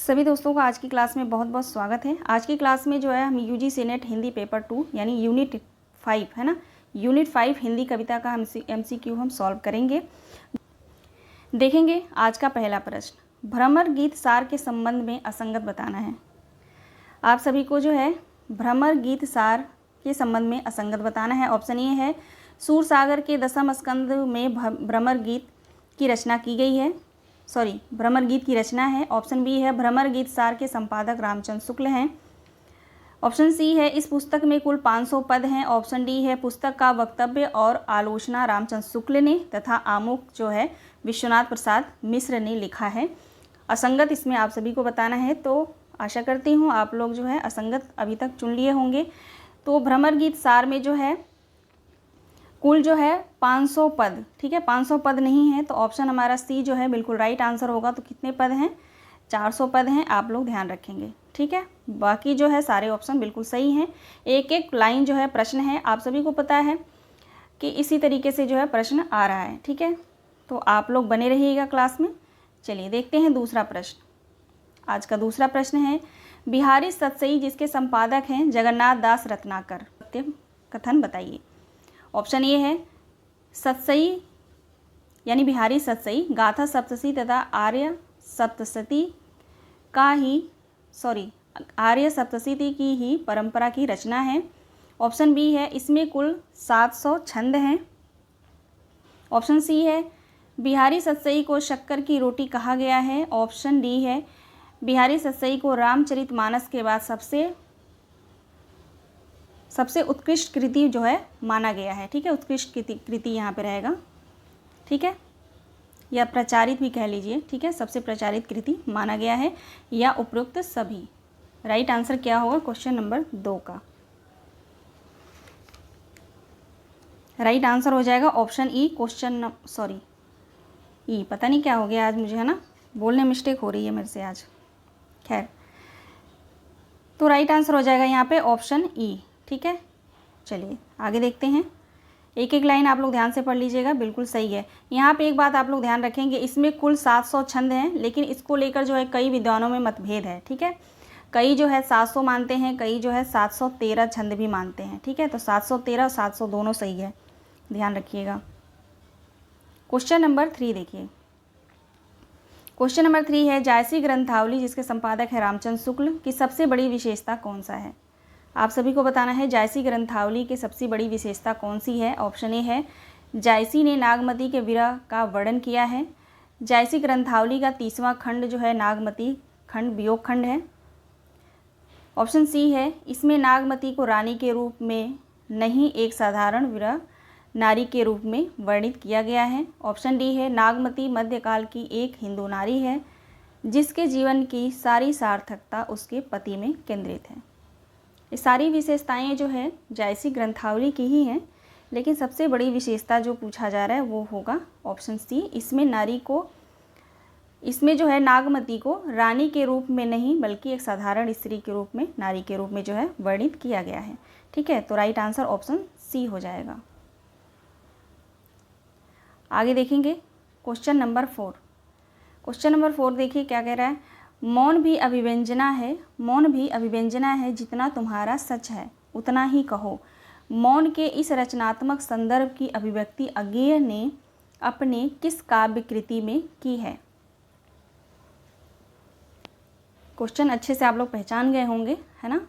सभी दोस्तों का आज की क्लास में बहुत बहुत स्वागत है। आज की क्लास में जो है हम यूजीसी नेट हिंदी पेपर 2 यानी यूनिट 5 है ना, यूनिट 5 हिंदी कविता का एमसीक्यू हम सॉल्व करेंगे। देखेंगे आज का पहला प्रश्न, भ्रमर गीत सार के संबंध में असंगत बताना है। आप सभी को जो है भ्रमर गीत सार के संबंध में असंगत बताना है। ऑप्शन ए है सूरसागर के दसम स्कंद में भ्रमर गीत की रचना की गई है, भ्रमर गीत की रचना है। ऑप्शन बी है भ्रमर गीत सार के संपादक रामचंद्र शुक्ल हैं। ऑप्शन सी है इस पुस्तक में कुल 500 पद हैं। ऑप्शन डी है पुस्तक का वक्तव्य और आलोचना रामचंद्र शुक्ल ने तथा आमुख जो है विश्वनाथ प्रसाद मिश्र ने लिखा है। असंगत इसमें आप सभी को बताना है, तो आशा करती हूँ आप लोग जो है असंगत अभी तक चुन लिए होंगे। तो भ्रमर गीत सार में जो है कुल जो है 500 पद, ठीक है, 500 पद नहीं है, तो ऑप्शन हमारा सी जो है बिल्कुल राइट आंसर होगा। तो कितने पद हैं? 400 पद हैं, आप लोग ध्यान रखेंगे, ठीक है। बाकी जो है सारे ऑप्शन बिल्कुल सही हैं। एक एक लाइन जो है प्रश्न है, आप सभी को पता है कि इसी तरीके से जो है प्रश्न आ रहा है, ठीक है। तो आप लोग बने रहिएगा क्लास में। चलिए देखते हैं दूसरा प्रश्न। आज का दूसरा प्रश्न है, बिहारी सतसई जिसके संपादक हैं जगन्नाथ दास रत्नाकर, सत्य कथन बताइए। ऑप्शन ए है सतसई यानी बिहारी सतसई गाथा सप्तशती तथा आर्य सप्तशती की ही परंपरा की रचना है। ऑप्शन बी है इसमें कुल 700 छंद हैं। ऑप्शन सी है बिहारी सतसई को शक्कर की रोटी कहा गया है। ऑप्शन डी है बिहारी सतसई को रामचरितमानस के बाद सबसे उत्कृष्ट कृति जो है माना गया है, ठीक है। उत्कृष्ट कृति यहाँ पे रहेगा, ठीक है, या प्रचारित भी कह लीजिए, ठीक है, सबसे प्रचारित कृति माना गया है, या उपरोक्त सभी। राइट आंसर क्या होगा क्वेश्चन नंबर 2 का? राइट आंसर हो जाएगा ऑप्शन ई। ई पता नहीं क्या हो गया आज मुझे, है ना, बोलने मिस्टेक हो रही है मेरे से आज। खैर, तो राइट आंसर हो जाएगा यहाँ पे ऑप्शन ई, ठीक है। चलिए आगे देखते हैं। एक एक लाइन आप लोग ध्यान से पढ़ लीजिएगा, बिल्कुल सही है। यहाँ पे एक बात आप लोग ध्यान रखेंगे, इसमें कुल 700 छंद हैं, लेकिन इसको लेकर जो है कई विद्वानों में मतभेद है, ठीक है। कई जो है 700 मानते हैं, कई जो है 713 छंद भी मानते हैं, ठीक है। तो 713 और 700 दोनों सही है, ध्यान रखिएगा। क्वेश्चन नंबर 3 देखिए। क्वेश्चन नंबर 3 है जायसी ग्रंथावली जिसके संपादक है रामचंद्र शुक्ल की सबसे बड़ी विशेषता कौन सा है? आप सभी को बताना है जायसी ग्रंथावली की सबसे बड़ी विशेषता कौन सी है। ऑप्शन ए है जायसी ने नागमती के विरह का वर्णन किया है। जायसी ग्रंथावली का 30वां खंड जो है नागमती खंड वियोग खंड है। ऑप्शन सी है इसमें नागमती को रानी के रूप में नहीं एक साधारण विरह नारी के रूप में वर्णित किया गया है। ऑप्शन डी है नागमती मध्यकाल की एक हिंदू नारी है जिसके जीवन की सारी सार्थकता उसके पति में केंद्रित है। ये सारी विशेषताएं जो है जायसी ग्रंथावली की ही हैं, लेकिन सबसे बड़ी विशेषता जो पूछा जा रहा है वो होगा ऑप्शन सी। इसमें जो है नागमती को रानी के रूप में नहीं बल्कि एक साधारण स्त्री के रूप में, नारी के रूप में जो है वर्णित किया गया है, ठीक है। तो राइट आंसर ऑप्शन सी हो जाएगा। आगे देखेंगे क्वेश्चन नंबर 4। क्वेश्चन नंबर 4 देखिए क्या कह रहा है, मौन भी अभिव्यंजना है जितना तुम्हारा सच है उतना ही कहो। मौन के इस रचनात्मक संदर्भ की अभिव्यक्ति अज्ञेय ने अपने किस काव्य कृति में की है? क्वेश्चन अच्छे से आप लोग पहचान गए होंगे, है ना।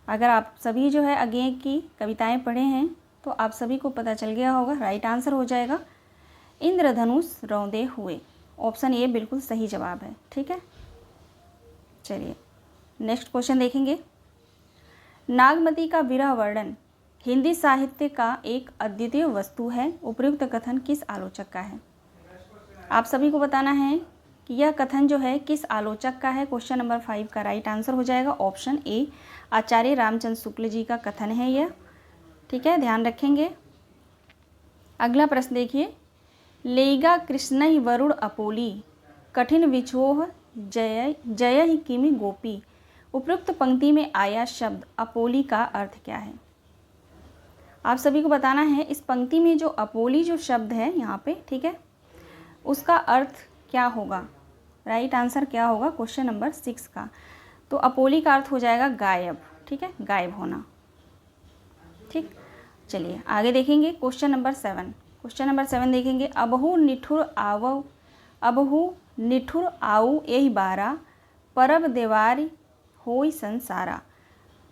अगर आप सभी जो है अज्ञेय की कविताएं पढ़े हैं तो आप सभी को पता चल गया होगा। राइट आंसर हो जाएगा इंद्रधनुष रौंदे हुए। ऑप्शन ए बिल्कुल सही जवाब है, ठीक है। चलिए नेक्स्ट क्वेश्चन देखेंगे। नागमती का विरह वर्णन हिंदी साहित्य का एक अद्वितीय वस्तु है, उपयुक्त कथन किस आलोचक का है? आप सभी को बताना है कि यह कथन जो है किस आलोचक का है। क्वेश्चन नंबर 5 का राइट आंसर हो जाएगा ऑप्शन ए, आचार्य रामचंद्र शुक्ल जी का कथन है यह, ठीक है, ध्यान रखेंगे। अगला प्रश्न देखिए, लेगा कृष्ण वरुण अपोली कठिन विछोह जय ही किमि गोपी। उपयुक्त पंक्ति में आया शब्द अपोली का अर्थ क्या है? आप सभी को बताना है इस पंक्ति में जो अपोली जो शब्द है यहाँ पे, ठीक है, उसका अर्थ क्या होगा? राइट आंसर क्या होगा क्वेश्चन नंबर 6 का। तो अपोली का अर्थ हो जाएगा गायब, ठीक है, गायब होना। ठीक, चलिए आगे देखेंगे क्वेश्चन नंबर 7। क्वेश्चन नंबर 7 देखेंगे, अबहु निठुर आऊ एहि बारा, परब देवारी होई संसारा।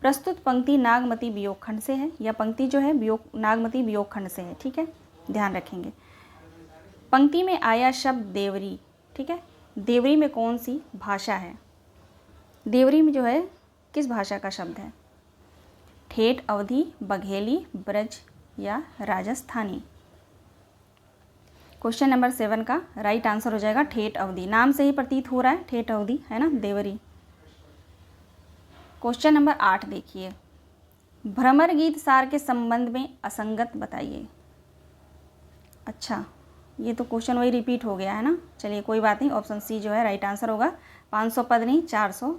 प्रस्तुत पंक्ति नागमती वियोग खंड से है, या पंक्ति जो है नागमती वियोग खंड से है, ठीक है, ध्यान रखेंगे। पंक्ति में आया शब्द देवरी, ठीक है, देवरी में कौन सी भाषा है? देवरी में जो है किस भाषा का शब्द है? ठेठ, अवधी, बघेली, ब्रज या राजस्थानी? क्वेश्चन नंबर 7 का राइट आंसर हो जाएगा ठेठ अवधी। नाम से ही प्रतीत हो रहा है ठेठ अवधी, है ना, देवरी। क्वेश्चन नंबर 8 देखिए, भ्रमर गीत सार के संबंध में असंगत बताइए। अच्छा, ये तो क्वेश्चन वही रिपीट हो गया है ना। चलिए कोई बात नहीं, ऑप्शन सी जो है राइट आंसर होगा। 500 पद नहीं 400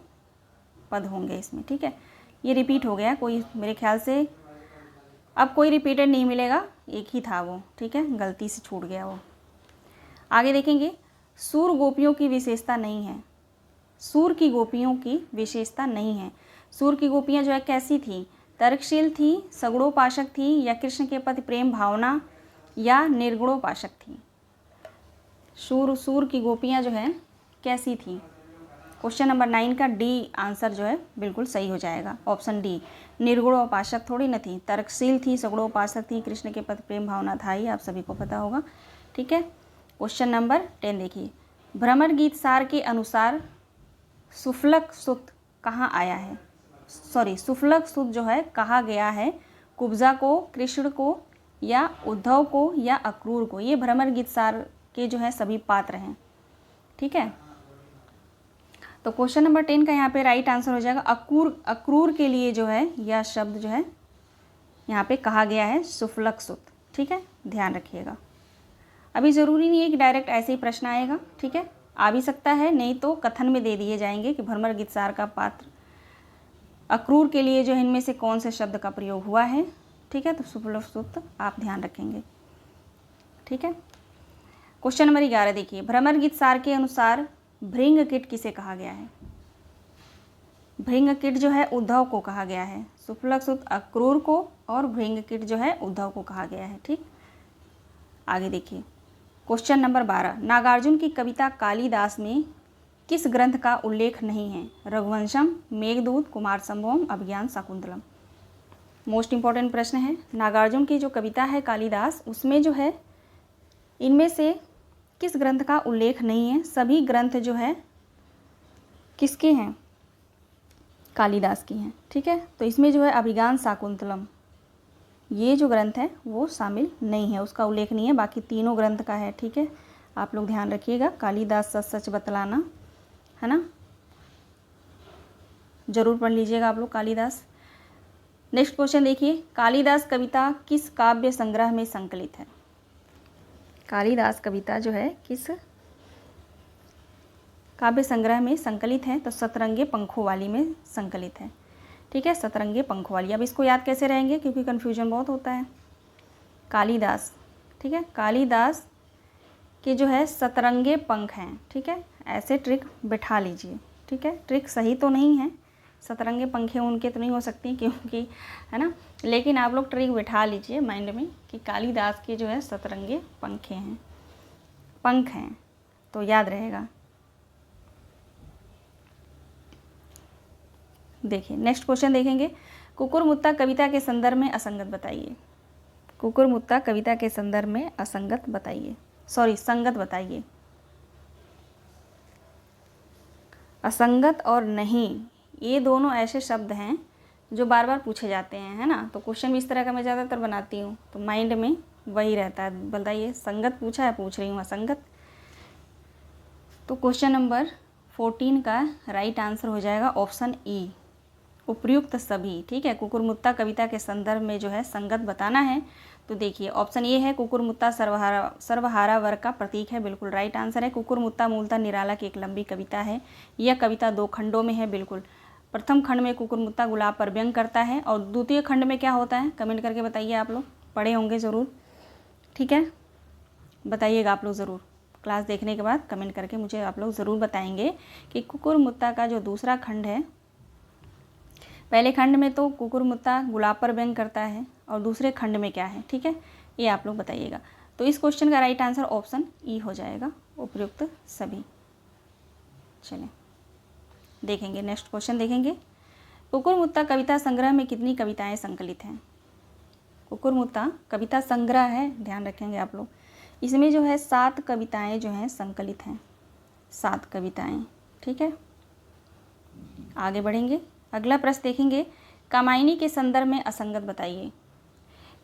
पद होंगे इसमें, ठीक है। ये रिपीट हो गया, कोई मेरे ख्याल से अब कोई रिपीटेड नहीं मिलेगा, एक ही था वो, ठीक है, गलती से छूट गया वो। आगे देखेंगे, सूर गोपियों की विशेषता नहीं है। सूर की गोपियों की विशेषता नहीं है। सूर की गोपियाँ जो है कैसी थी? तर्कशील थी, सगुणोपासक थी, या कृष्ण के प्रति प्रेम भावना, या निर्गुणोपासक थी? सूर की गोपियाँ जो है कैसी थी? क्वेश्चन नंबर 9 का डी आंसर जो है बिल्कुल सही हो जाएगा, ऑप्शन डी। निर्गुणोपासक थोड़ी न थी, तर्कशील थी, सगुणोपासक थी, कृष्ण के प्रति प्रेम भावना था, ही आप सभी को पता होगा, ठीक है। क्वेश्चन नंबर 10 देखिए, भ्रमर गीत सार के अनुसार सुफलक सुत कहाँ आया है? सुफलक सुत जो है कहा गया है? कुब्जा को, कृष्ण को, या उद्धव को, या अक्रूर को? ये भ्रमर गीत सार के जो है सभी पात्र हैं, ठीक है। तो क्वेश्चन नंबर 10 का यहाँ पे राइट आंसर हो जाएगा अक्रूर के लिए जो है यह शब्द जो है यहाँ पे कहा गया है सुफलक सुत, ठीक है, ध्यान रखिएगा। अभी ज़रूरी नहीं है कि डायरेक्ट ऐसे ही प्रश्न आएगा, ठीक है, आ भी सकता है, नहीं तो कथन में दे दिए जाएंगे कि भ्रमर गीत सार का पात्र अक्रूर के लिए जो इनमें से कौन से शब्द का प्रयोग हुआ है, ठीक है। तो सुफलक सुत आप ध्यान रखेंगे, ठीक है। क्वेश्चन नंबर 11 देखिए, भ्रमर गीत सार के अनुसार भृंग कीट किसे कहा गया है? भृंग कीट जो है उद्धव को कहा गया है, सुफलक सुत अक्रूर को, और भृंग कीट जो है उद्धव को कहा गया है, ठीक। आगे देखिए, क्वेश्चन नंबर 12, नागार्जुन की कविता कालिदास में किस ग्रंथ का उल्लेख नहीं है? रघुवंशम, मेघदूत, कुमार संभवम, अभिज्ञान शाकुंतलम? मोस्ट इंपॉर्टेंट प्रश्न है। नागार्जुन की जो कविता है कालिदास, उसमें जो है इनमें से किस ग्रंथ का उल्लेख नहीं है? सभी ग्रंथ जो है किसके हैं? कालिदास की हैं, ठीक है। तो इसमें जो है अभिज्ञान शाकुंतलम ये जो ग्रंथ है वो शामिल नहीं है, उसका उल्लेख नहीं है, बाकी तीनों ग्रंथ का है, ठीक है। आप लोग ध्यान रखिएगा, कालिदास सच सच बतलाना, है ना, जरूर पढ़ लीजिएगा आप लोग कालिदास। नेक्स्ट क्वेश्चन देखिए, कालिदास कविता किस काव्य संग्रह में संकलित है? कालिदास कविता जो है किस काव्य संग्रह में संकलित है? तो सतरंगे पंखों वाली में संकलित है, ठीक है, सतरंगे पंखों वाली। अब इसको याद कैसे रहेंगे, क्योंकि कन्फ्यूजन बहुत होता है। कालिदास, ठीक है, कालिदास के जो है सतरंगे पंख हैं, ठीक है, ऐसे ट्रिक बिठा लीजिए, ठीक है। ट्रिक सही तो नहीं है, सतरंगे पंखे उनके तो नहीं हो सकती क्योंकि, है ना, लेकिन आप लोग ट्रिक बिठा लीजिए माइंड में कि कालिदास के जो है सतरंगे पंखे हैं, पंख हैं, तो याद रहेगा। देखिए नेक्स्ट क्वेश्चन देखेंगे, कुकुरमुत्ता कविता के संदर्भ में असंगत बताइए। कुकुरमुत्ता कविता के संदर्भ में असंगत बताइए, संगत बताइए। असंगत और नहीं, ये दोनों ऐसे शब्द हैं जो बार बार पूछे जाते हैं, है ना। तो क्वेश्चन भी इस तरह का मैं ज़्यादातर बनाती हूँ, तो माइंड में वही रहता है, बताइए संगत पूछा है, पूछ रही हूँ असंगत। तो क्वेश्चन नंबर 14 का राइट आंसर हो जाएगा ऑप्शन ई, उपयुक्त सभी, ठीक है। कुकुरमुत्ता कविता के संदर्भ में जो है संगत बताना है, तो देखिए ऑप्शन ए है, कुकुरमुत्ता सर्वहारा वर्ग का प्रतीक है, बिल्कुल राइट आंसर है। कुकुरमुत्ता मूलतः निराला की एक लंबी कविता है। यह कविता 2 खंडों में है, बिल्कुल। प्रथम खंड में कुकुरमुत्ता गुलाब पर व्यंग करता है, और द्वितीय खंड में क्या होता है, कमेंट करके बताइए, आप लोग पढ़े होंगे ज़रूर, ठीक है, बताइएगा आप लोग ज़रूर क्लास देखने के बाद कमेंट करके मुझे आप लोग ज़रूर बताएंगे कि कुकुरमुत्ता का जो दूसरा खंड है, पहले खंड में तो कुकुरमुत्ता गुलाब पर व्यंग करता है और दूसरे खंड में क्या है, ठीक है, ये आप लोग बताइएगा। तो इस क्वेश्चन का राइट आंसर ऑप्शन ई हो जाएगा, उपयुक्त सभी। चलें देखेंगे, नेक्स्ट क्वेश्चन देखेंगे। कुकुरमुत्ता कविता संग्रह में कितनी कविताएं संकलित हैं? कुकुरमुत्ता कविता संग्रह है, ध्यान रखेंगे आप लोग। इसमें जो है 7 कविताएं जो हैं संकलित हैं, 7 कविताएं, ठीक है। आगे बढ़ेंगे, अगला प्रश्न देखेंगे। कामायनी के संदर्भ में असंगत बताइए।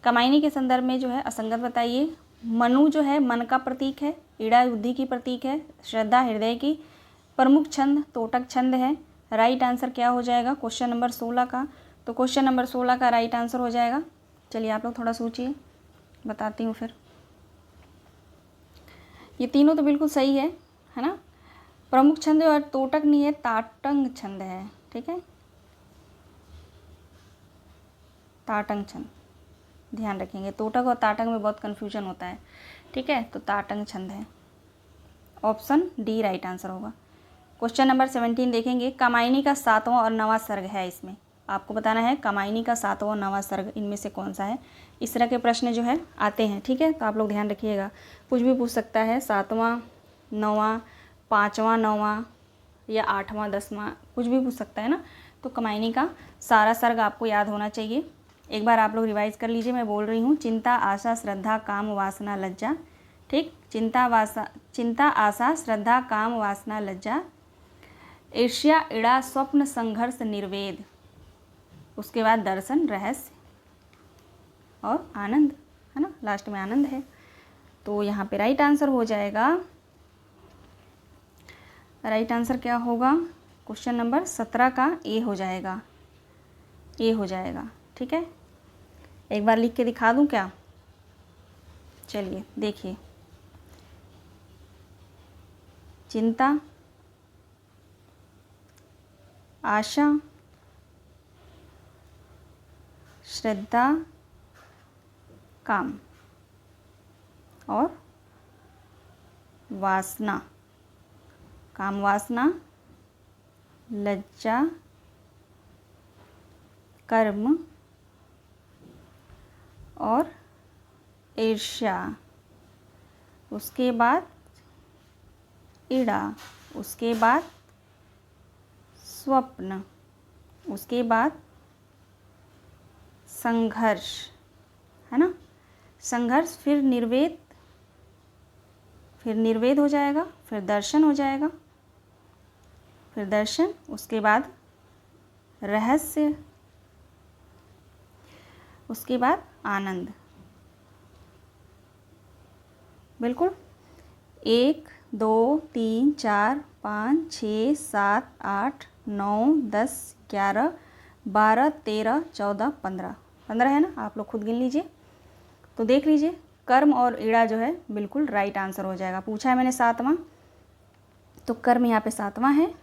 कामायनी के संदर्भ में जो है असंगत बताइए। मनु जो है मन का प्रतीक है, ईड़ा बुद्धि की प्रतीक है, श्रद्धा हृदय की, प्रमुख छंद तोटक छंद है। राइट आंसर क्या हो जाएगा क्वेश्चन नंबर 16 का? तो क्वेश्चन नंबर 16 का राइट आंसर हो जाएगा, चलिए आप लोग थोड़ा सोचिए, बताती हूँ फिर। ये तीनों तो बिल्कुल सही है ना। प्रमुख छंद और तोटक नहीं है, ताटंग छंद है, ठीक है, ताटंग छंद, ध्यान रखेंगे। तोटक और ताटंग में बहुत कन्फ्यूजन होता है, ठीक है, तो ताटंग छंद है, ऑप्शन डी राइट आंसर होगा। क्वेश्चन नंबर 17 देखेंगे। कामायनी का 7वां और 9वां सर्ग है, इसमें आपको बताना है कामायनी का 7वां और 9वां सर्ग इनमें से कौन सा है। इस तरह के प्रश्न जो है आते हैं, ठीक है, तो आप लोग ध्यान रखिएगा। कुछ भी पूछ सकता है, 7वां 9वां 5वां 9वां या 8वां 10वां, कुछ भी पूछ सकता है ना। तो कामायनी का सारा सर्ग आपको याद होना चाहिए। एक बार आप लोग रिवाइज कर लीजिए, मैं बोल रही हूँ। चिंता आशा श्रद्धा काम वासना लज्जा, ठीक, चिंता आशा श्रद्धा काम वासना लज्जा, ईर्ष्या ईड़ा स्वप्न संघर्ष निर्वेद, उसके बाद दर्शन रहस्य और आनंद, है ना, लास्ट में आनंद है। तो यहाँ पे राइट आंसर हो जाएगा, राइट आंसर क्या होगा क्वेश्चन नंबर 17 का ए हो जाएगा, ए हो जाएगा, ठीक है। एक बार लिख के दिखा दूँ क्या? चलिए देखिए, चिंता आशा श्रद्धा काम और वासना, काम वासना लज्जा कर्म और ईर्ष्या, उसके बाद ईड़ा, उसके बाद स्वप्न, उसके बाद संघर्ष, है ना, संघर्ष, फिर निर्वेद, फिर निर्वेद हो जाएगा, फिर दर्शन हो जाएगा, फिर दर्शन, उसके बाद रहस्य, उसके बाद आनंद। बिल्कुल 1 2 3 4 5 6 7 8 9 10 11 12 13 14 15 15 है ना, आप लोग खुद गिन लीजिए। तो देख लीजिए, कर्म और ईड़ा जो है बिल्कुल राइट आंसर हो जाएगा। पूछा है मैंने 7वां, तो कर्म यहाँ पे 7वां है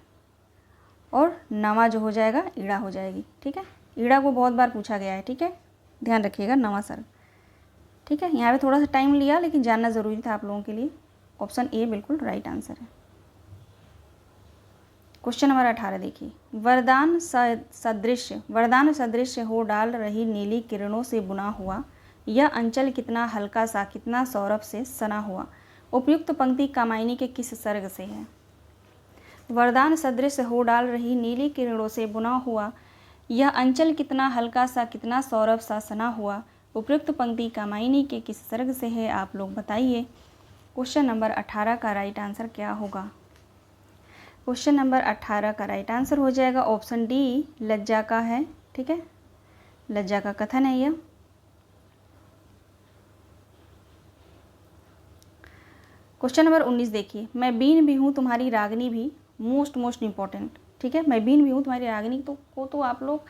और 9वां जो हो जाएगा ईड़ा हो जाएगी, ठीक है। ईड़ा को बहुत बार पूछा गया है, ठीक है, ध्यान रखिएगा, 9वां सर्ग, ठीक है। यहाँ पे थोड़ा सा टाइम लिया, लेकिन जानना ज़रूरी था आप लोगों के लिए। ऑप्शन ए बिल्कुल राइट आंसर है। क्वेश्चन नंबर 18 देखिए। वरदान सदृश हो डाल रही नीली किरणों से बुना हुआ यह अंचल कितना हल्का सा कितना सौरभ से सना हुआ। उपयुक्त पंक्ति कामायनी के किस सर्ग से है? वरदान सदृश हो डाल रही नीली किरणों से बुना हुआ यह अंचल कितना हल्का सा कितना सौरभ सा सना हुआ। उपयुक्त पंक्ति कामायनी के किस सर्ग से है, आप लोग बताइए। क्वेश्चन नंबर 18 का राइट आंसर क्या होगा? क्वेश्चन नंबर 18 का राइट आंसर हो जाएगा ऑप्शन डी, लज्जा का है, ठीक है, लज्जा का कथन है यह। क्वेश्चन नंबर 19 देखिए। मैं बीन भी हूँ तुम्हारी रागनी भी, मोस्ट इंपॉर्टेंट, ठीक है। मैं बीन भी हूँ तुम्हारी रागनी तो आप लोग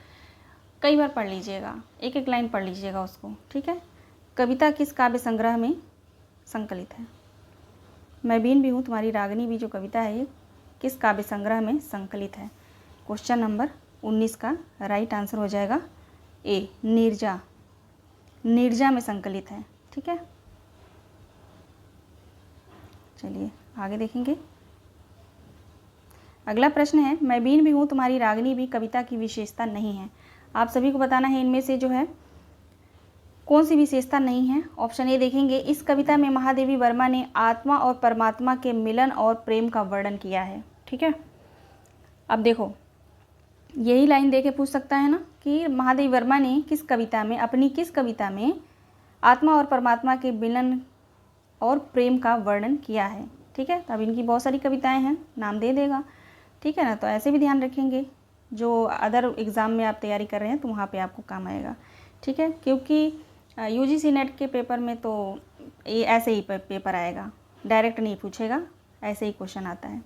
कई बार पढ़ लीजिएगा, एक एक लाइन पढ़ लीजिएगा उसको, ठीक है। कविता किस काव्य संग्रह में संकलित है? मैं बीन भी हूँ तुम्हारी रागनी भी जो कविता है ये किस काव्य संग्रह में संकलित है? क्वेश्चन नंबर 19 का राइट आंसर हो जाएगा ए, नीरजा, नीरजा में संकलित है, ठीक है। चलिए आगे देखेंगे। अगला प्रश्न है, मैं बीन भी हूँ तुम्हारी रागिनी भी कविता की विशेषता नहीं है। आप सभी को बताना है इनमें से जो है कौन सी विशेषता नहीं है। ऑप्शन ए देखेंगे, इस कविता में महादेवी वर्मा ने आत्मा और परमात्मा के मिलन और प्रेम का वर्णन किया है। ठीक है, अब देखो यही लाइन देके पूछ सकता है ना कि महादेवी वर्मा ने किस कविता में, अपनी किस कविता में आत्मा और परमात्मा के मिलन और प्रेम का वर्णन किया है। ठीक है, तो अब इनकी बहुत सारी कविताएं हैं, नाम दे देगा। ठीक है ना, तो ऐसे भी ध्यान रखेंगे, जो अदर एग्ज़ाम में आप तैयारी कर रहे हैं तो वहाँ पे आपको काम आएगा। ठीक है, क्योंकि यूजीसी नेट के पेपर में तो ये ऐसे ही पेपर आएगा, डायरेक्ट नहीं पूछेगा, ऐसे ही क्वेश्चन आता है।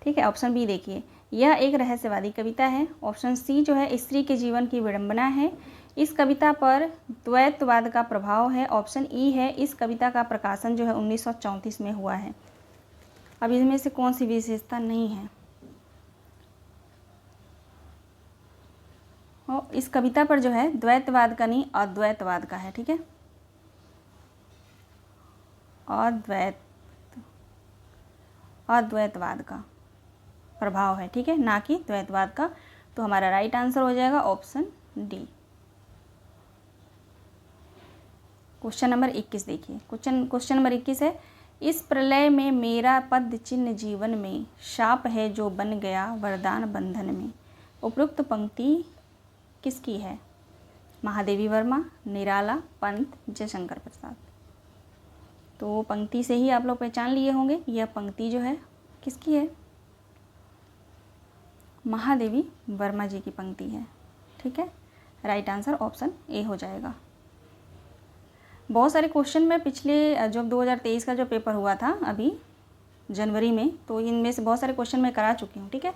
ठीक है, ऑप्शन बी देखिए, यह एक रहस्यवादी कविता है। ऑप्शन सी जो है स्त्री के जीवन की विडंबना है। इस कविता पर द्वैतवाद का प्रभाव है। ऑप्शन ई है, इस कविता का प्रकाशन जो है 1934 में हुआ है। अब इसमें से कौन सी विशेषता नहीं है? और इस कविता पर जो है द्वैतवाद का नहीं अद्वैतवाद का है। ठीक है, अद्वैतवाद का प्रभाव है। ठीक है, ना कि द्वैतवाद का। तो हमारा राइट आंसर हो जाएगा ऑप्शन डी। क्वेश्चन नंबर 21 देखिए, क्वेश्चन नंबर 21 है, इस प्रलय में मेरा पद चिन्ह जीवन में, शाप है जो बन गया वरदान बंधन में। उपयुक्त पंक्ति किसकी है? महादेवी वर्मा, निराला, पंत, जयशंकर प्रसाद। तो पंक्ति से ही आप लोग पहचान लिए होंगे, यह पंक्ति जो है किसकी है? महादेवी वर्मा जी की पंक्ति है। ठीक है, राइट आंसर ऑप्शन ए हो जाएगा। बहुत सारे क्वेश्चन में पिछले जो 2023 का जो पेपर हुआ था अभी जनवरी में, तो इनमें से बहुत सारे क्वेश्चन मैं करा चुकी हूँ। ठीक है,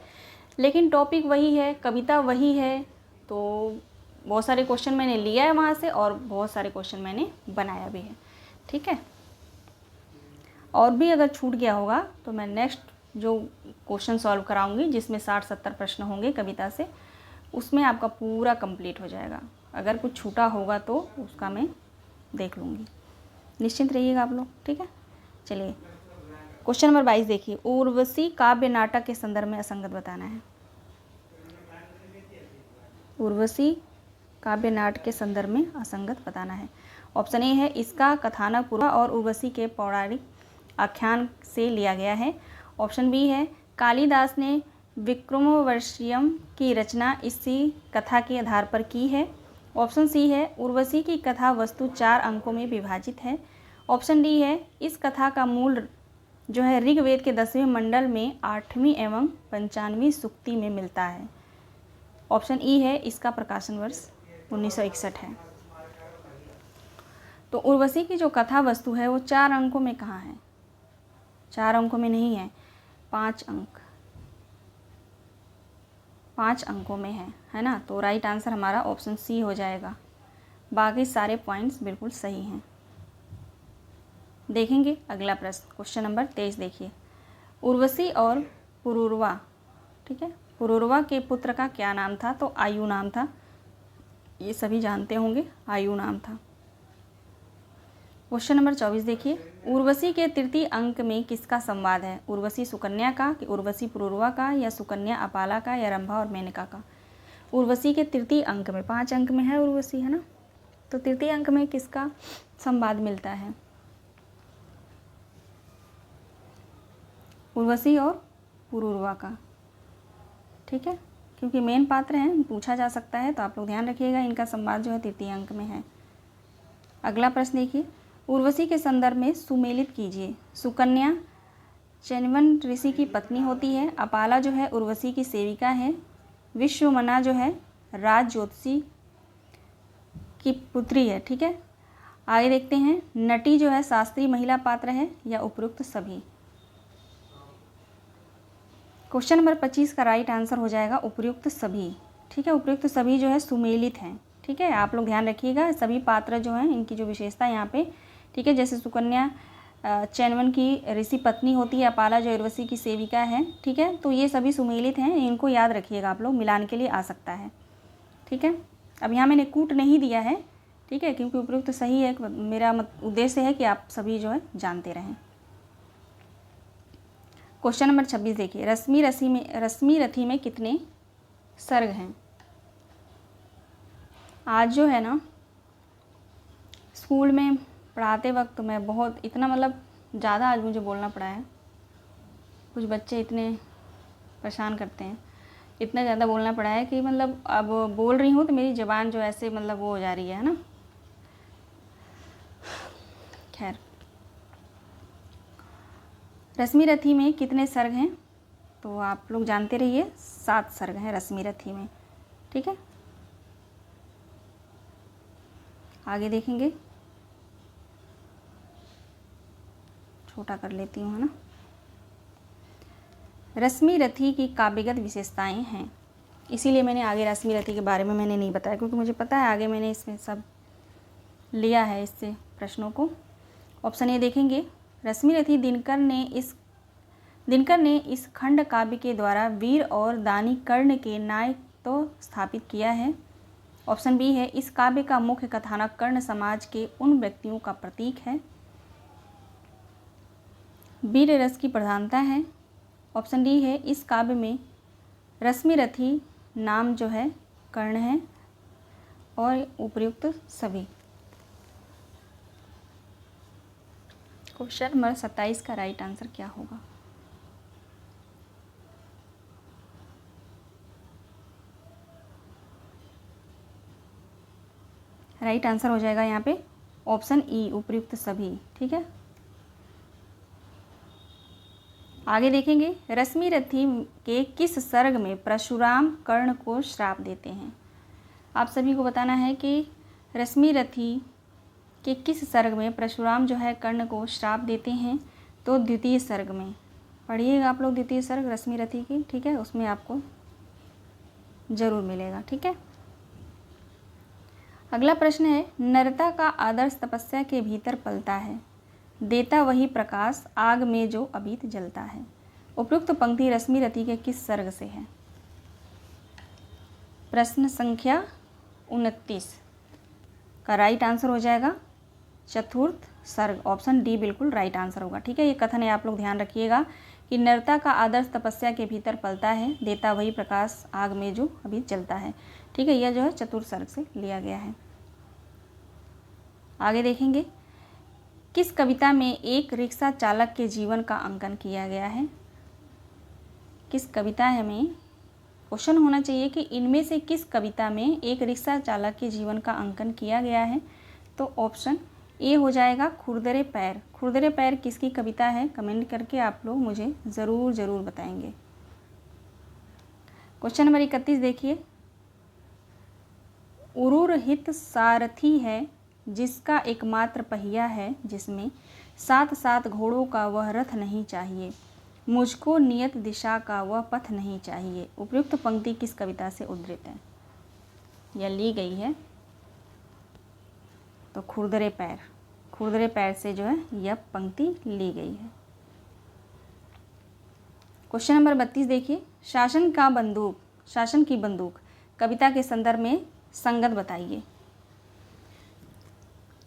लेकिन टॉपिक वही है, कविता वही है, तो बहुत सारे क्वेश्चन मैंने लिया है वहाँ से और बहुत सारे क्वेश्चन मैंने बनाया भी है। ठीक है, और भी अगर छूट गया होगा तो मैं नेक्स्ट जो क्वेश्चन सॉल्व कराऊंगी, जिसमें 60-70 प्रश्न होंगे कविता से, उसमें आपका पूरा कंप्लीट हो जाएगा। अगर कुछ छूटा होगा तो उसका मैं देख लूँगी, निश्चिंत रहिएगा आप लोग। ठीक है, चलिए क्वेश्चन नंबर 22 देखिए, उर्वशी काव्य नाटक के संदर्भ में असंगत बताना है। उर्वशी काव्य नाटक के संदर्भ में असंगत बताना है। ऑप्शन ए है, इसका कथानक पूर्वा और उर्वशी के पौराणिक आख्यान से लिया गया है। ऑप्शन बी है, कालिदास ने विक्रमोर्वशीयम की रचना इसी कथा के आधार पर की है। ऑप्शन सी है, उर्वशी की कथा वस्तु 4 अंकों में विभाजित है। ऑप्शन डी है, इस कथा का मूल जो है ऋग्वेद के 10वें मंडल में 8वीं एवं 95वीं सूक्ति में मिलता है। ऑप्शन ई है, इसका प्रकाशन वर्ष 1961 है। तो उर्वशी की जो कथा वस्तु है वो 4 अंकों में कहाँ है? 4 अंकों में नहीं है, 5 अंकों में है ना। तो राइट आंसर हमारा ऑप्शन सी हो जाएगा। बाकी सारे पॉइंट्स बिल्कुल सही हैं। देखेंगे अगला प्रश्न, क्वेश्चन नंबर 23 देखिए, उर्वशी और पुरूरवा। ठीक है, पुरूरवा के पुत्र का क्या नाम था? तो आयु नाम था, ये सभी जानते होंगे, आयु नाम था। क्वेश्चन नंबर 24 देखिए, उर्वशी के तृतीय अंक में किसका संवाद है? उर्वशी सुकन्या का, कि उर्वशी पुरूरवा का, या सुकन्या अपाला का, या रंभा और मेनका का? उर्वशी के तृतीय अंक में, 5 अंक में है उर्वशी, है ना। तो तृतीय अंक में किसका संवाद मिलता है? उर्वशी और पुरूरवा का। ठीक है, क्योंकि मेन पात्र हैं, पूछा जा सकता है, तो आप लोग ध्यान रखिएगा, इनका संवाद जो है तृतीय अंक में है। अगला प्रश्न देखिए, उर्वशी के संदर्भ में सुमेलित कीजिए। सुकन्या चैनवन ऋषि की पत्नी होती है। अपाला जो है उर्वशी की सेविका है। विश्वमना जो है राज ज्योतिषी की पुत्री है। ठीक है, आगे देखते हैं, नटी जो है शास्त्रीय महिला पात्र है, या उपयुक्त सभी? क्वेश्चन नंबर 25 का राइट आंसर हो जाएगा उपयुक्त सभी। ठीक है, उपयुक्त सभी जो है सुमेलित हैं। ठीक है, आप लोग ध्यान रखिएगा, सभी पात्र जो हैं इनकी जो विशेषता यहाँ पे, ठीक है, जैसे सुकन्या चैनवन की ऋषि पत्नी होती है, अपाला जो उर्वशी की सेविका है। ठीक है, तो ये सभी सुमेलित हैं, इनको याद रखिएगा आप लोग, मिलान के लिए आ सकता है। ठीक है, अब यहाँ मैंने कूट नहीं दिया है, ठीक है, क्योंकि उपयुक्त सही है, मेरा उद्देश्य है कि आप सभी जो है जानते रहें। क्वेश्चन नंबर 26 देखिए, रश्मि रथी में कितने सर्ग हैं। आज जो है ना स्कूल में पढ़ाते वक्त मैं बहुत इतना मतलब ज़्यादा आज मुझे बोलना पड़ा है। कुछ बच्चे इतने परेशान करते हैं, इतना ज़्यादा बोलना पड़ा है कि मतलब अब बोल रही हूँ तो मेरी ज़बान जो ऐसे मतलब वो हो जा रही है ना। खैर, रश्मि रथी में कितने सर्ग हैं तो आप लोग जानते रहिए, 7 सर्ग हैं रश्मि रथी में। ठीक है, आगे देखेंगे, छोटा कर लेती हूँ है ना। रश्मि रथी की काव्यगत विशेषताएं हैं, इसीलिए मैंने आगे रश्मि रथी के बारे में मैंने नहीं बताया, क्योंकि मुझे पता है आगे मैंने इसमें सब लिया है इससे प्रश्नों को। ऑप्शन ए देखेंगे, रश्मि रथी दिनकर ने इस खंड काव्य के द्वारा वीर और दानी कर्ण के नायक तो स्थापित किया है। ऑप्शन बी है, इस काव्य का मुख्य कथानक कर्ण समाज के उन व्यक्तियों का प्रतीक है। वीर रस की प्रधानता है। ऑप्शन डी है, इस काव्य में रश्मि रथी नाम जो है कर्ण है। और उपर्युक्त सभी। क्वेश्चन नंबर 27 का राइट आंसर क्या होगा। राइट आंसर हो जाएगा यहाँ पे ऑप्शन ई, उपर्युक्त सभी। ठीक है, आगे देखेंगे, रश्मि रथी के किस सर्ग में परशुराम कर्ण को श्राप देते हैं। आप सभी को बताना है कि रश्मि रथी के किस सर्ग में परशुराम जो है कर्ण को श्राप देते हैं। तो द्वितीय सर्ग में पढ़िएगा आप लोग, द्वितीय सर्ग रश्मि रथी की। ठीक है, उसमें आपको जरूर मिलेगा। ठीक है, अगला प्रश्न है, नरता का आदर्श तपस्या के भीतर पलता है, देता वही प्रकाश आग में जो अभीत जलता है। उपयुक्त पंक्ति रश्मि रथी के किस सर्ग से है। प्रश्न संख्या 29 का राइट आंसर हो जाएगा चतुर्थ सर्ग। ऑप्शन डी बिल्कुल राइट आंसर होगा। ठीक है, ये कथन है, आप लोग ध्यान रखिएगा कि नरता का आदर्श तपस्या के भीतर पलता है, देता वही प्रकाश आग में जो अभी जलता है। ठीक है, यह जो है चतुर्थ सर्ग से लिया गया है। आगे देखेंगे, किस कविता में एक रिक्शा चालक के जीवन का अंकन किया गया है। किस कविता है में क्वेश्चन होना चाहिए कि इनमें से किस कविता में एक रिक्शा चालक के जीवन का अंकन किया गया है। तो ऑप्शन ए हो जाएगा खुरदरे पैर। खुरदरे पैर किसकी कविता है, कमेंट करके आप लोग मुझे ज़रूर बताएंगे। क्वेश्चन नंबर 31 देखिए, उरुर हित सारथी है जिसका एकमात्र पहिया है, जिसमें 7 घोड़ों का वह रथ नहीं चाहिए, मुझको नियत दिशा का वह पथ नहीं चाहिए। उपयुक्त पंक्ति किस कविता से उद्धृत है या ली गई है। तो खुरदरे पैर से जो है यह पंक्ति ली गई है। क्वेश्चन नंबर 32 देखिए, शासन की बंदूक कविता के संदर्भ में संगत बताइए।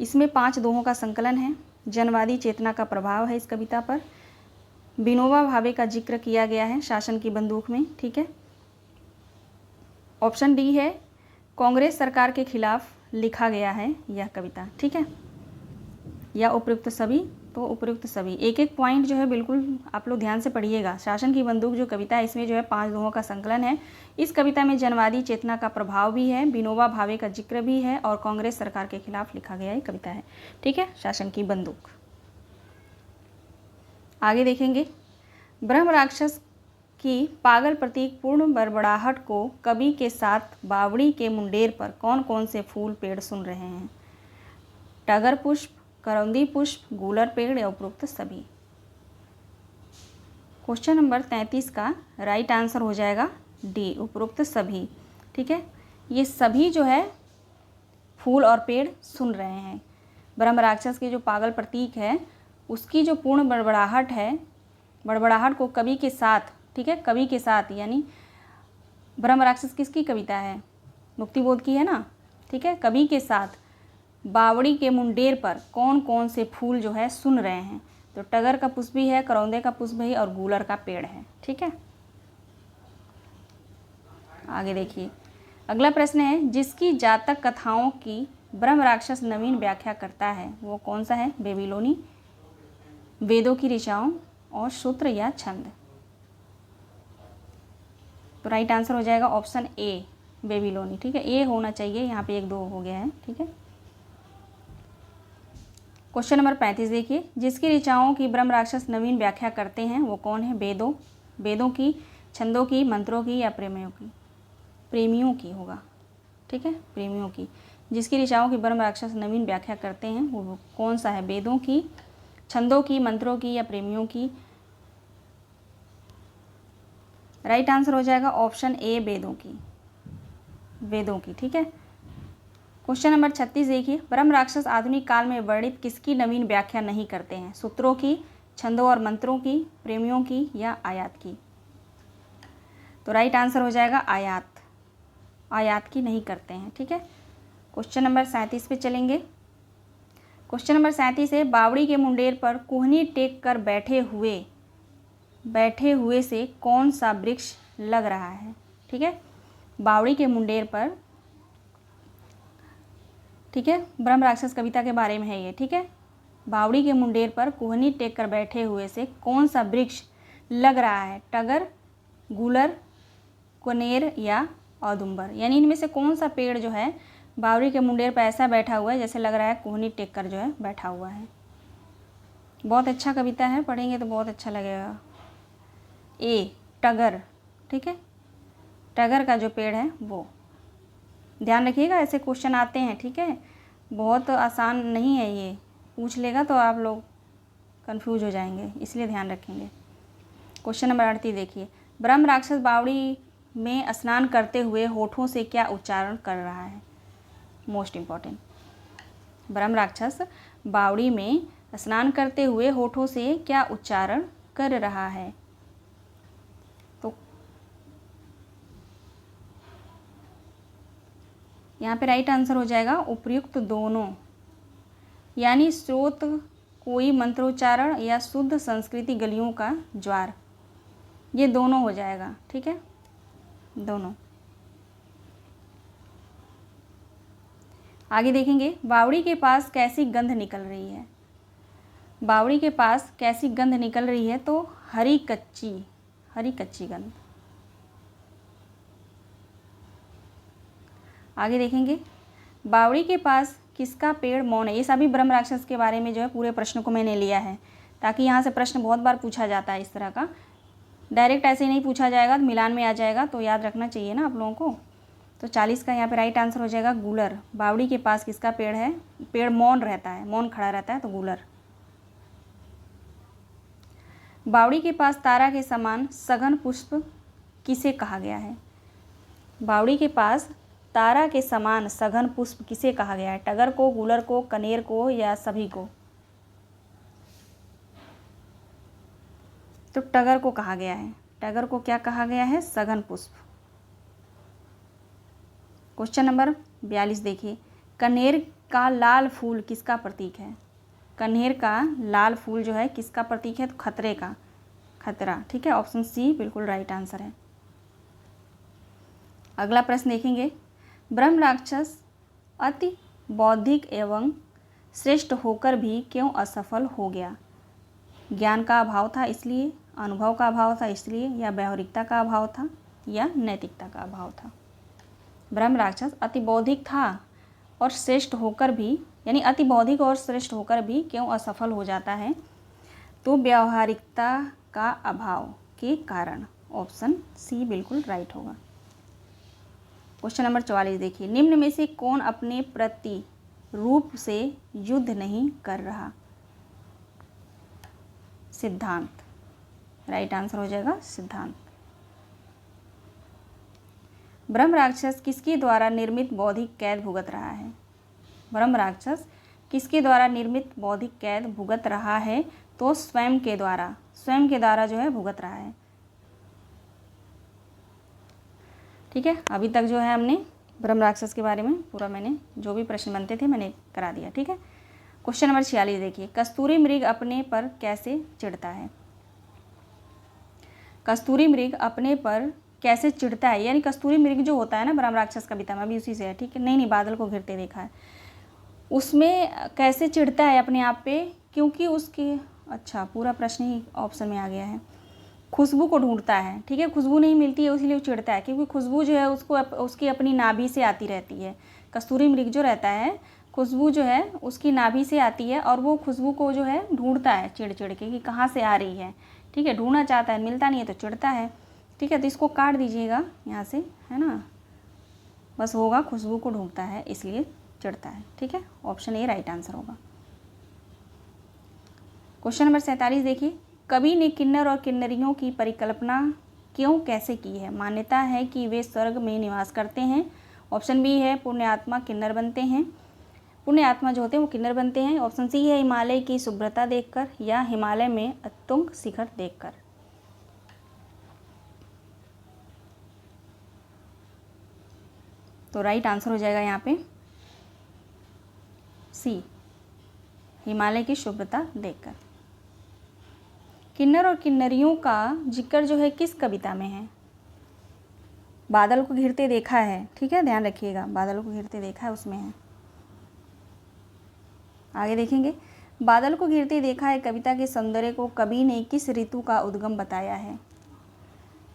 इसमें 5 दोहों का संकलन है, जनवादी चेतना का प्रभाव है इस कविता पर, विनोबा भावे का जिक्र किया गया है शासन की बंदूक में। ठीक है, ऑप्शन डी है, कांग्रेस सरकार के खिलाफ लिखा गया है यह कविता। ठीक है, या उपयुक्त सभी। तो उपयुक्त सभी, एक पॉइंट जो है बिल्कुल आप लोग ध्यान से पढ़िएगा। शासन की बंदूक जो कविता है, इसमें जो है 5 दोहों का संकलन है। इस कविता में जनवादी चेतना का प्रभाव भी है, विनोबा भावे का जिक्र भी है और कांग्रेस सरकार के खिलाफ लिखा गया ये कविता है। ठीक है, शासन की बंदूक। आगे देखेंगे, ब्रह्म राक्षस की पागल प्रतीक पूर्ण बड़बड़ाहट को कवि के साथ बावड़ी के मुंडेर पर कौन कौन से फूल पेड़ सुन रहे हैं। टगर पुष्प, करौंदी पुष्प, गूलर पेड़ या उपरोक्त सभी। क्वेश्चन नंबर 33 का राइट आंसर हो जाएगा डी, उपरोक्त सभी। ठीक है, ये सभी जो है फूल और पेड़ सुन रहे हैं। ब्रह्म राक्षस के जो पागल प्रतीक है उसकी जो पूर्ण बड़बड़ाहट है, बड़बड़ाहट को कवि के साथ, ठीक है, कवि के साथ, यानी ब्रह्म राक्षस किसकी कविता है, मुक्तिबोध की है ना। ठीक है, कवि के साथ बावड़ी के मुंडेर पर कौन कौन से फूल जो है सुन रहे हैं। तो टगर का पुष्प भी है, करौंदे का पुष्प भी और गूलर का पेड़ है। ठीक है, आगे देखिए अगला प्रश्न है, जिसकी जातक कथाओं की ब्रह्म राक्षस नवीन व्याख्या करता है वो कौन सा है? बेबीलोनी, वेदों की ऋचाओं और सूत्र या छंद। तो राइट आंसर हो जाएगा ऑप्शन ए, बेबीलोनी। ठीक है, ए होना चाहिए, यहाँ पे 1-2 हो गया है। ठीक है, क्वेश्चन नंबर 35 देखिए, जिसकी ऋचाओं की ब्रह्म राक्षस नवीन व्याख्या करते हैं वो कौन है? वेदों की, छंदों की, मंत्रों की या प्रेमियों की होगा। ठीक है, प्रेमियों की। जिसकी ऋचाओं की ब्रह्म राक्षस नवीन व्याख्या करते हैं वो कौन सा है? वेदों की, छंदों की, मंत्रों की या प्रेमियों की। राइट आंसर हो जाएगा ऑप्शन ए, वेदों की। ठीक है, क्वेश्चन नंबर 36 देखिए, ब्रह्म राक्षस आधुनिक काल में वर्णित किसकी नवीन व्याख्या नहीं करते हैं? सूत्रों की, छंदों और मंत्रों की, प्रेमियों की या आयात की। तो राइट आंसर हो जाएगा आयात की नहीं करते हैं। ठीक है, क्वेश्चन नंबर 37 पे चलेंगे। क्वेश्चन नंबर 37 है, बावड़ी के मुंडेर पर कुहनी टेक कर बैठे हुए से कौन सा वृक्ष लग रहा है? ठीक है, बावड़ी के मुंडेर पर, ठीक है, ब्रह्म राक्षस कविता के बारे में है ये। ठीक है, बावड़ी के मुंडेर पर कुहनी टेक कर बैठे हुए से कौन सा वृक्ष लग रहा है? टगर, गूलर, कनेर या औदुंबर। यानी इनमें से कौन सा पेड़ जो है बावड़ी के मुंडेर पर ऐसा बैठा हुआ है जैसे लग रहा है कुहनी टेक कर जो है बैठा हुआ है। बहुत अच्छा कविता है, पढ़ेंगे तो बहुत अच्छा लगेगा। ए, टगर। ठीक है, टगर का जो पेड़ है वो, ध्यान रखिएगा ऐसे क्वेश्चन आते हैं। ठीक है, बहुत आसान नहीं है, ये पूछ लेगा तो आप लोग कंफ्यूज हो जाएंगे, इसलिए ध्यान रखेंगे। क्वेश्चन नंबर 38 देखिए, ब्रह्म राक्षस बावड़ी में स्नान करते हुए होठों से क्या उच्चारण कर रहा है? मोस्ट इम्पॉर्टेंट, ब्रह्म राक्षस बावड़ी में स्नान करते हुए होठों से क्या उच्चारण कर रहा है? तो यहाँ पे राइट आंसर हो जाएगा उपर्युक्त दोनों, यानी स्रोत कोई मंत्रोच्चारण या शुद्ध संस्कृति गलियों का ज्वार, ये दोनों हो जाएगा। ठीक है, दोनों। आगे देखेंगे, बावड़ी के पास कैसी गंध निकल रही है? बावड़ी के पास कैसी गंध निकल रही है? तो हरी कच्ची गंध। आगे देखेंगे, बावड़ी के पास किसका पेड़ मौन है? ये सभी ब्रह्म राक्षस के बारे में जो है पूरे प्रश्न को मैंने लिया है, ताकि यहाँ से प्रश्न बहुत बार पूछा जाता है इस तरह का, डायरेक्ट ऐसे ही नहीं पूछा जाएगा, तो मिलान में आ जाएगा, तो याद रखना चाहिए ना आप लोगों को। तो 40 का यहाँ पे राइट आंसर हो जाएगा गूलर। बावड़ी के पास किसका पेड़ है? पेड़ मौन रहता है, मौन खड़ा रहता है, तो गूलर। बावड़ी के पास तारा के समान सघन पुष्प किसे कहा गया है? बावड़ी के पास तारा के समान सघन पुष्प किसे कहा गया है? टगर को, गूलर को, कनेर को या सभी को? तो टगर को कहा गया है। टगर को क्या कहा गया है? सघन पुष्प। क्वेश्चन नंबर 42 देखिए, कनेर का लाल फूल किसका प्रतीक है? कनेर का लाल फूल जो है किसका प्रतीक है? तो खतरे का, खतरा। ठीक है, ऑप्शन सी बिल्कुल राइट आंसर है। अगला प्रश्न देखेंगे, ब्रह्म राक्षस अति बौद्धिक एवं श्रेष्ठ होकर भी क्यों असफल हो गया? ज्ञान का अभाव था इसलिए, अनुभव का अभाव था इसलिए, या व्यावहारिकता का अभाव था, या नैतिकता का अभाव था? ब्रह्म राक्षस अति बौद्धिक था और श्रेष्ठ होकर भी, यानी अति बौद्धिक और श्रेष्ठ होकर भी क्यों असफल हो जाता है? तो व्यावहारिकता का अभाव के कारण। ऑप्शन सी बिल्कुल राइट होगा। क्वेश्चन नंबर 44 देखिए, निम्न में से कौन अपने प्रतिरूप से युद्ध नहीं कर रहा? सिद्धांत। राइट आंसर हो जाएगा सिद्धांत। ब्रह्म राक्षस किसके द्वारा निर्मित बौद्धिक कैद भुगत रहा है? ब्रह्म राक्षस किसके द्वारा निर्मित बौद्धिक कैद भुगत रहा है? तो स्वयं के द्वारा जो है भुगत रहा है। ठीक है, अभी तक जो है हमने ब्रह्म राक्षस के बारे में पूरा, मैंने जो भी प्रश्न बनते थे मैंने करा दिया। ठीक है, क्वेश्चन नंबर 46 देखिए, कस्तूरी मृग अपने पर कैसे चिढ़ता है। कस्तूरी मृग अपने पर कैसे चिढ़ता है, यानी कस्तूरी मृग जो होता है ना ब्रह्म राक्षस कविता में, अभी उसी से है, ठीक है। नहीं, बादल को घिरते देखा है, उसमें कैसे चिढ़ता है अपने आप पे, क्योंकि उसकी, अच्छा पूरा प्रश्न ही ऑप्शन में आ गया है। खुशबू को ढूंढता है, ठीक है, खुशबू नहीं मिलती है इसलिए वो चिढ़ता है, क्योंकि खुशबू जो है उसको उसकी अपनी नाभि से आती रहती है। कस्तूरी मृग जो रहता है, खुशबू जो है उसकी नाभि से आती है और वो खुशबू को जो है ढूंढता है चिड़ चिड़ के कि कहाँ से आ रही है, ठीक है, ढूंढना चाहता है, मिलता नहीं है तो चिढ़ता है, ठीक है। तो इसको काट दीजिएगा यहाँ से, है ना, बस होगा खुशबू को ढूंढता है इसलिए चिढ़ता है, ठीक है। ऑप्शन ए राइट आंसर होगा। क्वेश्चन नंबर 47 देखिए, कवि ने किन्नर और किन्नरियों की परिकल्पना क्यों कैसे की है। मान्यता है कि वे स्वर्ग में निवास करते हैं। ऑप्शन बी है पुण्यात्मा किन्नर बनते हैं, पुण्यात्मा जो होते हैं वो किन्नर बनते हैं। ऑप्शन सी है हिमालय की शुभ्रता देखकर, या हिमालय में अत्तुंग शिखर देखकर। तो राइट आंसर हो जाएगा यहाँ पे सी, हिमालय की शुभ्रता देखकर। किन्नर और किन्नरियों का जिक्र जो है किस कविता में है। बादल को घिरते देखा है, ठीक है, ध्यान रखिएगा, बादल को घिरते देखा है उसमें है। आगे देखेंगे, बादल को घिरते देखा है कविता के सौंदर्य को कवि ने किस ऋतु का उद्गम बताया है।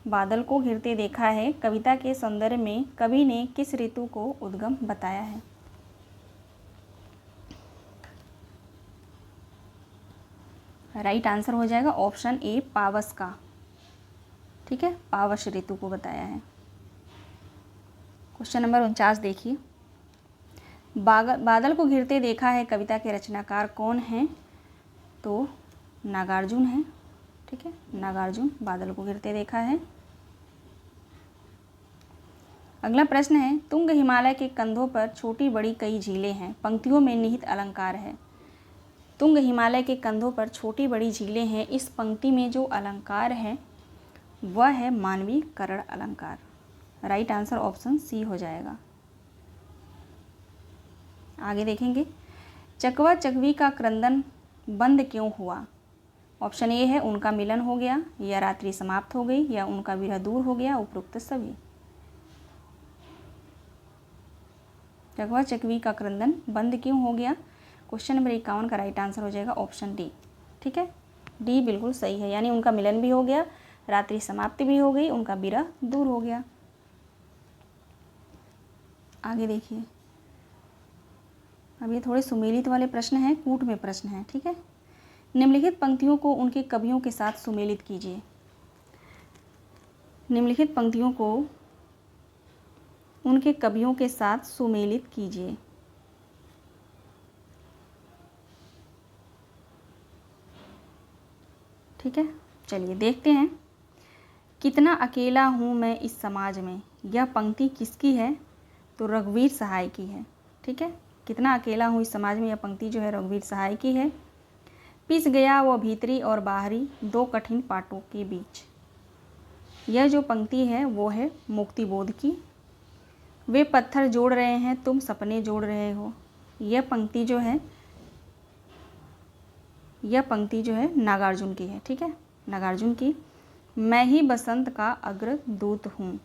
बादल को घिरते देखा है कविता के सौंदर्य में कवि ने किस ऋतु को उद्गम बताया है। राइट आंसर हो जाएगा ऑप्शन ए पावस का, ठीक है, पावस ऋतु को बताया है। क्वेश्चन नंबर 49 देखिए, बादल को घिरते देखा है कविता के रचनाकार कौन हैं। तो नागार्जुन है, ठीक है, नागार्जुन बादल को घिरते देखा है। अगला प्रश्न है, तुंग हिमालय के कंधों पर छोटी बड़ी कई झीलें हैं, पंक्तियों में निहित अलंकार है। तुंग हिमालय के कंधों पर छोटी बड़ी झीलें हैं, इस पंक्ति में जो अलंकार है वह है मानवीय करण अलंकार। राइट आंसर ऑप्शन सी हो जाएगा। आगे देखेंगे, चकवा चकवी का क्रंदन बंद क्यों हुआ। ऑप्शन ए है उनका मिलन हो गया, या रात्रि समाप्त हो गई, या उनका विरह दूर हो गया, उपरोक्त सभी। चकवा चकवी का क्रंदन बंद क्यों हो गया। क्वेश्चन नंबर 51 का राइट आंसर हो जाएगा ऑप्शन डी, ठीक है, डी बिल्कुल सही है, यानी उनका मिलन भी हो गया, रात्रि समाप्ति भी हो गई, उनका विरह दूर हो गया। आगे देखिए, अब ये थोड़े सुमेलित वाले प्रश्न हैं, कूट में प्रश्न हैं, ठीक है। निम्नलिखित पंक्तियों को उनके कवियों के साथ सुमेलित कीजिए। निम्नलिखित पंक्तियों को उनके कवियों के साथ सुमेलित कीजिए। ठीक है, चलिए देखते हैं। कितना अकेला हूँ मैं इस समाज में, यह पंक्ति किसकी है। तो रघुवीर सहाय की है, ठीक है, कितना अकेला हूँ इस समाज में, यह पंक्ति जो है रघुवीर सहाय की है। पिस गया वो भीतरी और बाहरी दो कठिन पाटों के बीच, यह जो पंक्ति है वो है मुक्ति बोध की। वे पत्थर जोड़ रहे हैं तुम सपने जोड़ रहे हो, यह पंक्ति जो है नागार्जुन की है, ठीक है, नागार्जुन की। मैं ही बसंत का अग्रदूत हूँ,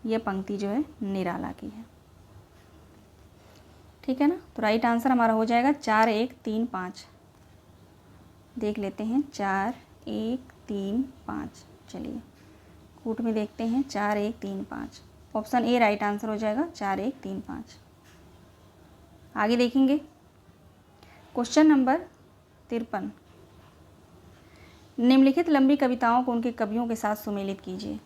यह पंक्ति जो है निराला की है, ठीक है ना। तो राइट आंसर हमारा हो जाएगा 4 1 3 5। देख लेते हैं 4 1 3 5, चलिए कूट में देखते हैं 4 1 3 5। ऑप्शन ए राइट आंसर हो जाएगा 4 1 3 5। आगे देखेंगे क्वेश्चन नंबर 53। निम्नलिखित लंबी कविताओं को उनके कवियों के साथ सुमेलित कीजिए।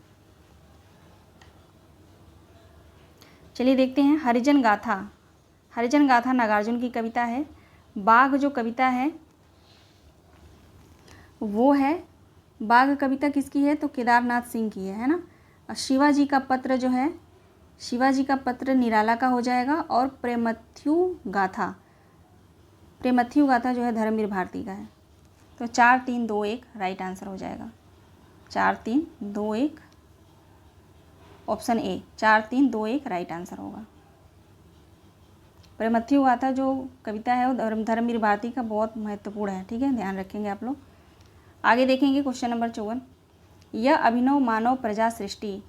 चलिए देखते हैं। हरिजन गाथा, हरिजन गाथा नागार्जुन की कविता है। बाघ जो कविता है वो है, बाघ कविता किसकी है, तो केदारनाथ सिंह की है ना। और शिवाजी का पत्र जो है, शिवाजी का पत्र निराला का हो जाएगा। और प्रेमथ्यु गाथा, प्रेमथ्यु गाथा जो है धर्मवीर भारती का है। तो 4 3 2 1 राइट आंसर हो जाएगा। 4 3 2 1, ऑप्शन ए 4 3 2 1 राइट आंसर होगा। प्रेमथ्यु गाथा जो कविता है वो धर्मवीर भारती का बहुत महत्वपूर्ण है, ठीक है, ध्यान रखेंगे आप लोग। आगे देखेंगे क्वेश्चन नंबर 54। यह अभिनव मानव प्रजा सृष्टि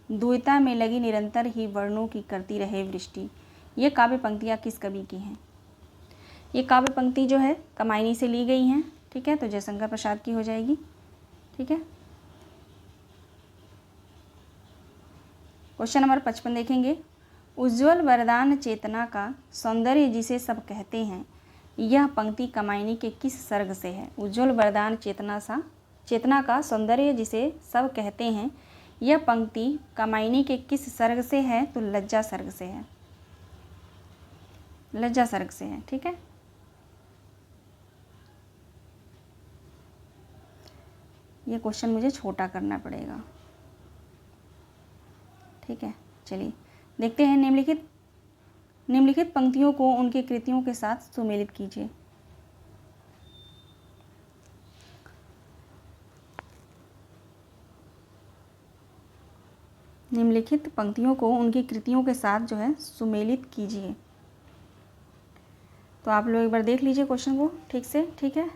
द्वैता में लगी निरंतर ही वर्णों की करती रहे वृष्टि। ये काव्य पंक्तियाँ किस कवि की हैं? ये काव्य पंक्ति जो है कमायनी से ली गई हैं, ठीक है, तो जयशंकर प्रसाद की हो जाएगी, ठीक है। क्वेश्चन नंबर 55 देखेंगे। उज्ज्वल वरदान चेतना का सौंदर्य जिसे सब कहते हैं, यह पंक्ति कमायनी के किस सर्ग से है? उज्ज्वल वरदान चेतना का सौंदर्य जिसे सब कहते हैं, यह पंक्ति कमायनी के किस सर्ग से है? तो लज्जा सर्ग से है, लज्जा सर्ग से है, ठीक है। ये क्वेश्चन मुझे छोटा करना पड़ेगा, ठीक है। चलिए देखते हैं। निम्नलिखित पंक्तियों को उनकी कृतियों के साथ सुमेलित कीजिए। निम्नलिखित पंक्तियों को उनकी कृतियों के साथ जो है सुमेलित कीजिए। तो आप लोग एक बार देख लीजिए क्वेश्चन को ठीक से, ठीक है।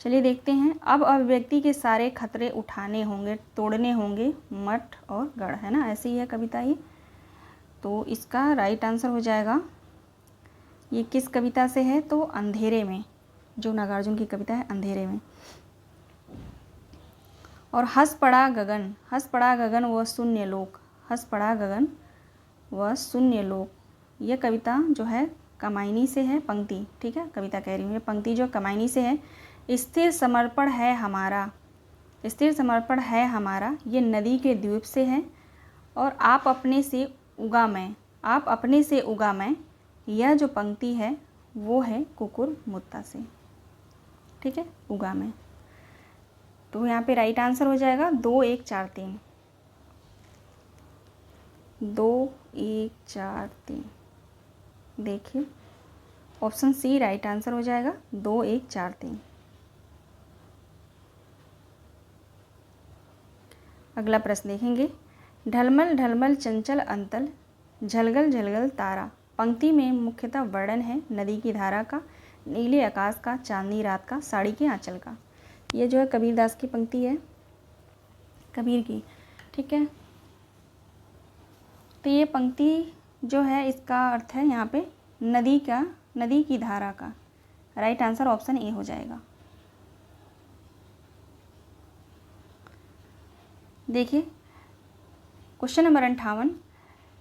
चलिए देखते हैं। अब अभिव्यक्ति के सारे खतरे उठाने होंगे, तोड़ने होंगे मठ और गढ़, है ना, ऐसी ही है कविता ये। तो इसका राइट आंसर हो जाएगा, ये किस कविता से है? तो अंधेरे में, जो नागार्जुन की कविता है अंधेरे में। और हंस पड़ा गगन व शून्य लोक, हंस पड़ा गगन व शून्य लोक, ये कविता जो है कमायनी से है पंक्ति, ठीक है, कविता कह रही हूँ, ये पंक्ति जो कमायनी से है। स्थिर समर्पण है हमारा, स्थिर समर्पण है हमारा, ये नदी के द्वीप से है। और आप अपने से उगा मैं, आप अपने से उगा मैं, यह जो पंक्ति है वो है कुकुर मुत्ता से, ठीक है, उगा मैं। तो यहाँ पे राइट आंसर हो जाएगा 2 1 4 3, 2 1 4 3। देखिए ऑप्शन सी राइट आंसर हो जाएगा, 2 1 4 3। अगला प्रश्न देखेंगे। ढलमल ढलमल चंचल अंतल, झलगल झलगल तारा, पंक्ति में मुख्यतः वर्णन है नदी की धारा का, नीले आकाश का, चांदनी रात का, साड़ी के आंचल का। ये जो है कबीरदास की पंक्ति है, कबीर की, ठीक है। तो ये पंक्ति जो है इसका अर्थ है यहाँ पे नदी की धारा का। राइट आंसर ऑप्शन ए हो जाएगा। देखिए क्वेश्चन नंबर 58।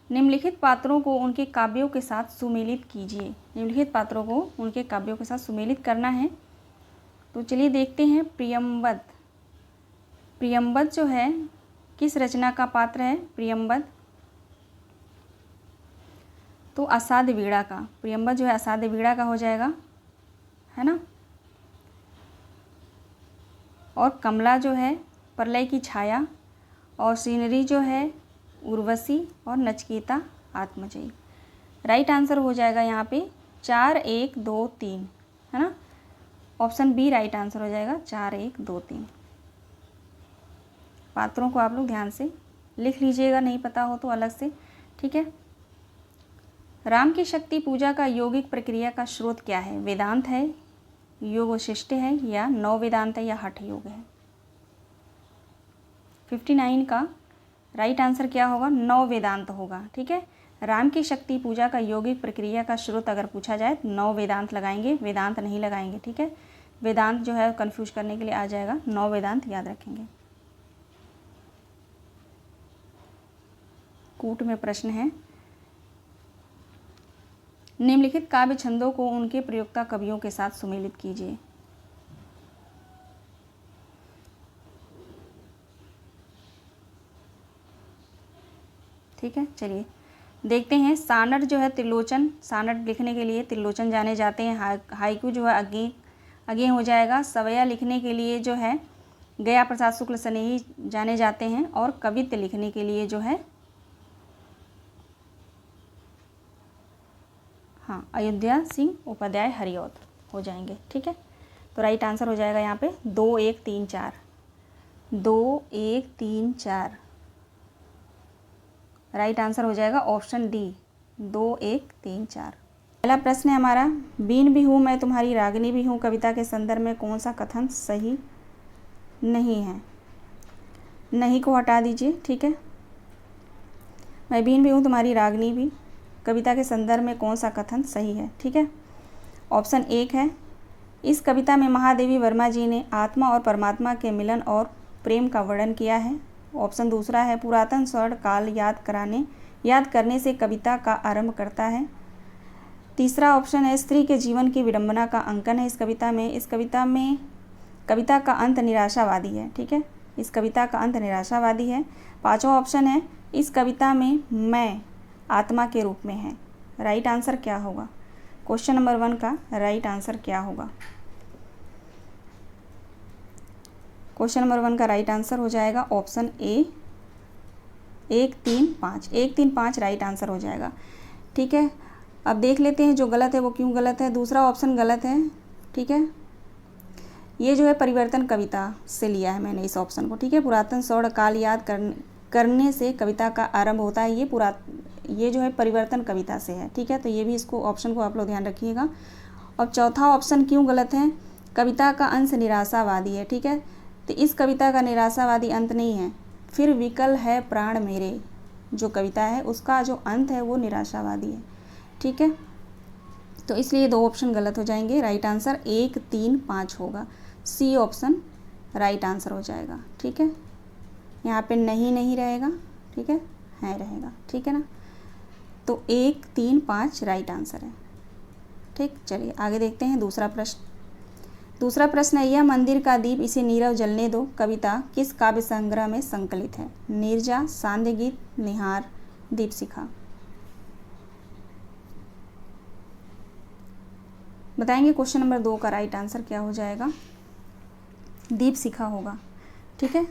निम्नलिखित पात्रों को उनके काव्यों के साथ सुमेलित कीजिए। निम्नलिखित पात्रों को उनके काव्यों के साथ सुमेलित करना है। तो चलिए देखते हैं। प्रियंवद जो है किस रचना का पात्र है? प्रियंवद तो असाध्य वीणा का, प्रियंवद जो है असाध्य वीणा का हो जाएगा, है ना। और कमला जो है प्रलय की छाया, और सीनरी जो है उर्वशी, और नचकेता आत्मजयी। राइट आंसर हो जाएगा यहाँ पे 4 1 2 3, है ना। ऑप्शन बी राइट आंसर हो जाएगा, 4 1 2 3। पात्रों को आप लोग ध्यान से लिख लीजिएगा, नहीं पता हो तो अलग से, ठीक है। राम की शक्ति पूजा का यौगिक प्रक्रिया का स्रोत क्या है? वेदांत है, योग वशिष्ठ है, या नव वेदांत है, या हठ योग है? 59 का राइट आंसर क्या होगा? नव वेदांत होगा, ठीक है। राम की शक्ति पूजा का यौगिक प्रक्रिया का स्रोत अगर पूछा जाए तो नव वेदांत लगाएंगे, वेदांत नहीं लगाएंगे, ठीक है। वेदांत जो है कंफ्यूज करने के लिए आ जाएगा, नव वेदांत याद रखेंगे। कूट में प्रश्न है। निम्नलिखित काव्य छंदों को उनके प्रयोक्ता कवियों के साथ सुमेलित कीजिए। ठीक है, चलिए देखते हैं। सानड जो है त्रिलोचन, सानड लिखने के लिए त्रिलोचन जाने जाते हैं। हाइकू जो है आगे हो जाएगा। सवैया लिखने के लिए जो है गया प्रसाद शुक्ल स्नेही जाने जाते हैं। और कवित्त लिखने के लिए जो है हाँ अयोध्या सिंह उपाध्याय हरिऔध हो जाएंगे, ठीक है। तो राइट आंसर हो जाएगा यहाँ पे 2 1 3 4, 2 1 3 4। राइट आंसर हो जाएगा ऑप्शन डी 2 1 3 4। पहला प्रश्न है हमारा, बीन भी हूँ मैं तुम्हारी रागिनी भी हूँ कविता के संदर्भ में कौन सा कथन सही नहीं है? नहीं को हटा दीजिए, ठीक है। मैं बीन भी हूँ तुम्हारी रागिनी भी कविता के संदर्भ में कौन सा कथन सही है? ठीक है। ऑप्शन 1 है, इस कविता में महादेवी वर्मा जी ने आत्मा और परमात्मा के मिलन और प्रेम का वर्णन किया है। ऑप्शन दूसरा है, पुरातन स्वर्ण काल याद करने से कविता का आरंभ करता है। तीसरा ऑप्शन है, स्त्री के जीवन की विडंबना का अंकन है इस कविता में कविता का अंत निराशावादी है। ठीक है, इस कविता का अंत निराशावादी है। पांचवा ऑप्शन है, इस कविता में मैं आत्मा के रूप में है। राइट आंसर क्या होगा? क्वेश्चन नंबर 1 का राइट आंसर क्या होगा? क्वेश्चन नंबर 1 का राइट आंसर हो जाएगा ऑप्शन ए 1 3 5। 1 3 5 राइट आंसर हो जाएगा। ठीक है, अब देख लेते हैं जो गलत है वो क्यों गलत है। दूसरा ऑप्शन गलत है। ठीक है, ये जो है परिवर्तन कविता से लिया है मैंने इस ऑप्शन को। ठीक है, पुरातन स्वर्ण काल याद करने से कविता का आरंभ होता है, ये जो है परिवर्तन कविता से है। ठीक है, तो ये भी इसको ऑप्शन को आप लोग ध्यान रखिएगा। और चौथा ऑप्शन क्यों गलत है? कविता का अंत निराशावादी है। ठीक है, तो इस कविता का निराशावादी अंत नहीं है। फिर विकल है प्राण मेरे जो कविता है उसका जो अंत है वो निराशावादी है। ठीक है, तो इसलिए 2 ऑप्शन गलत हो जाएंगे। राइट आंसर 1 3 5 होगा। सी ऑप्शन राइट आंसर हो जाएगा। ठीक है, यहाँ पे नहीं रहेगा। ठीक है रहेगा। ठीक है ना, तो 1 3 5 राइट आंसर है। ठीक, चलिए आगे देखते हैं दूसरा प्रश्न है, यह मंदिर का दीप इसे नीरव जलने दो कविता किस काव्य संग्रह में संकलित है? नीरजा, सांध्य गीत, निहार, दीपशिखा। बताएंगे क्वेश्चन नंबर 2 का राइट आंसर क्या हो जाएगा? दीपशिखा होगा। ठीक है,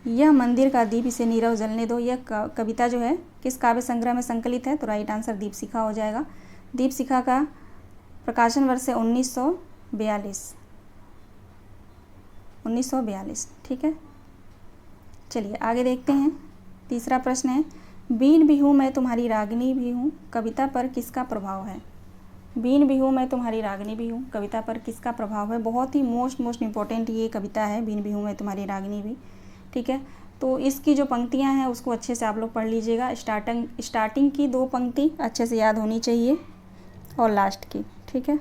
यह मंदिर का दीप इसे नीरव जलने दो, यह कविता जो है किस काव्य संग्रह में संकलित है? तो राइट आंसर दीपशिखा हो जाएगा। दीपशिखा का प्रकाशन वर्ष है 1942। ठीक है, चलिए आगे देखते हैं। तीसरा प्रश्न है, बीन भी हूँ मैं तुम्हारी रागिनी भी हूँ कविता पर किसका प्रभाव है? बीन भी हूँ मैं तुम्हारी रागिनी भी हूँ कविता पर किसका प्रभाव है? बहुत ही मोस्ट इम्पोर्टेंट ये कविता है, बीन भी हूँ मैं तुम्हारी रागिनी भी। ठीक है, तो इसकी जो पंक्तियाँ हैं उसको अच्छे से आप लोग पढ़ लीजिएगा। स्टार्टिंग की 2 पंक्ति अच्छे से याद होनी चाहिए और लास्ट की। ठीक है,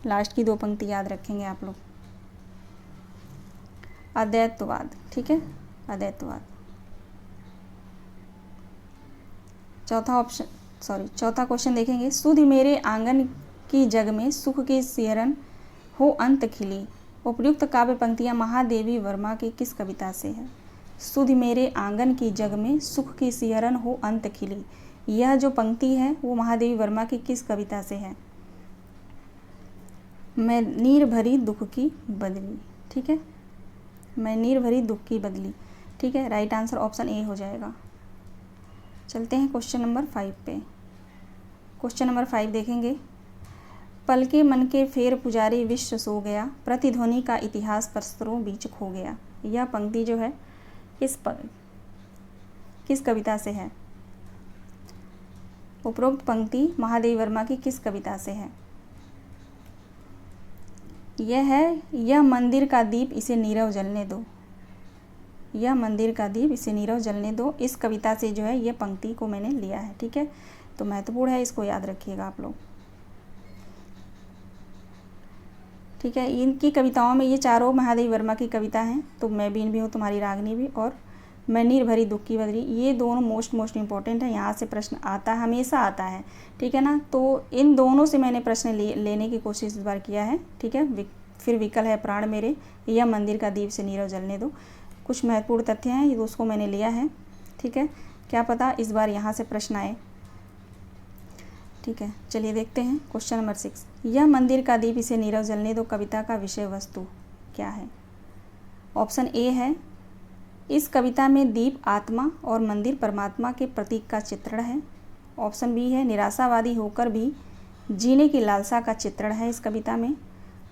लास्ट की 2 पंक्ति याद रखेंगे आप लोग। अद्वैतवाद। ठीक है, अद्वैतवाद। चौथा क्वेश्चन देखेंगे, सुध मेरे आंगन की जग में सुख की सिहरन हो अंत खिली। उपयुक्त काव्य पंक्तियां महादेवी वर्मा की किस कविता से है? सुध मेरे आंगन की जग में सुख की सिहरन हो अंत खिली, यह जो पंक्ति है वो महादेवी वर्मा की किस कविता से है? मैं नीर भरी दुख की बदली। ठीक है, मैं नीर भरी दुख की बदली। ठीक है, राइट आंसर ऑप्शन ए हो जाएगा। चलते हैं क्वेश्चन नंबर 5 पे। क्वेश्चन नंबर 5 देखेंगे, पलके मन के फेर पुजारी विश्व सो गया, प्रतिध्वनि का इतिहास परस्तरों बीच खो गया। यह पंक्ति जो है किस कविता से है? उपरोक्त पंक्ति महादेवी वर्मा की किस कविता से है? यह है, यह मंदिर का दीप इसे नीरव जलने दो। यह मंदिर का दीप इसे नीरव जलने दो, इस कविता से जो है यह पंक्ति को मैंने लिया है। ठीक है, तो महत्वपूर्ण है, इसको याद रखिएगा आप लोग। ठीक है, इनकी कविताओं में ये चारों महादेवी वर्मा की कविता हैं। तो मैं बीन भी हूँ तुम्हारी रागिनी भी और मैं नीर भरी दुख की बदली, ये दोनों मोस्ट इम्पोर्टेंट है। यहाँ से प्रश्न आता है, हमेशा आता है। ठीक है ना, तो इन दोनों से मैंने प्रश्न लेने की कोशिश इस बार किया है। ठीक है, फिर विकल है प्राण मेरे, यह मंदिर का दीप से नीरव जलने दो, कुछ महत्वपूर्ण तथ्य हैं ये, उसको मैंने लिया है। ठीक है, क्या पता इस बार यहाँ से प्रश्न आए। ठीक है, चलिए देखते हैं क्वेश्चन नंबर 6, यह मंदिर का दीप इसे नीरव जलने दो कविता का विषय वस्तु क्या है? ऑप्शन ए है, इस कविता में दीप आत्मा और मंदिर परमात्मा के प्रतीक का चित्रण है। ऑप्शन बी है, निराशावादी होकर भी जीने की लालसा का चित्रण है इस कविता में।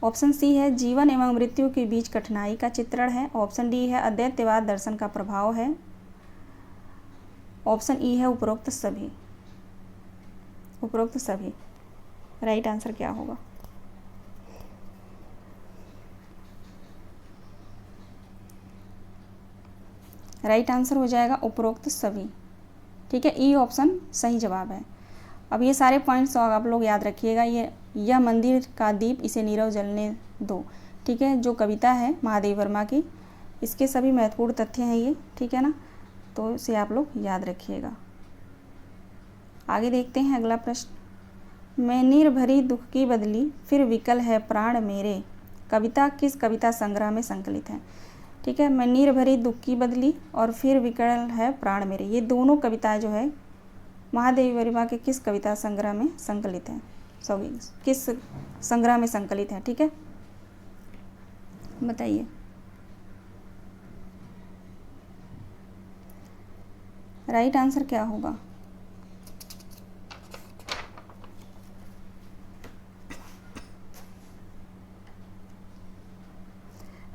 ऑप्शन सी है, जीवन एवं मृत्यु के बीच कठिनाई का चित्रण है। ऑप्शन डी है, अद्वैतवाद दर्शन का प्रभाव है। ऑप्शन ई है उपरोक्त सभी। उपरोक्त सभी राइट आंसर क्या होगा? राइट आंसर हो जाएगा उपरोक्त सभी। ठीक है, ई ऑप्शन सही जवाब है। अब ये सारे पॉइंट्स आप लोग याद रखिएगा। यह मंदिर का दीप इसे नीरव जलने दो, ठीक है, जो कविता है महादेव वर्मा की, इसके सभी महत्वपूर्ण तथ्य हैं ये, ठीक है ना, तो इसे आप लोग याद रखिएगा। आगे देखते हैं अगला प्रश्न। मैं नीर भरी दुख की बदली फिर विकल है प्राण मेरे, कविता किस कविता संग्रह में संकलित है? ठीक है, मैं नीर भरी दुख की बदली और फिर विकल है प्राण मेरे, ये दोनों कविताएं जो है महादेवी वर्मा के किस कविता संग्रह में संकलित हैं? सॉरी, किस संग्रह में संकलित है? ठीक है, बताइए। राइट आंसर क्या होगा?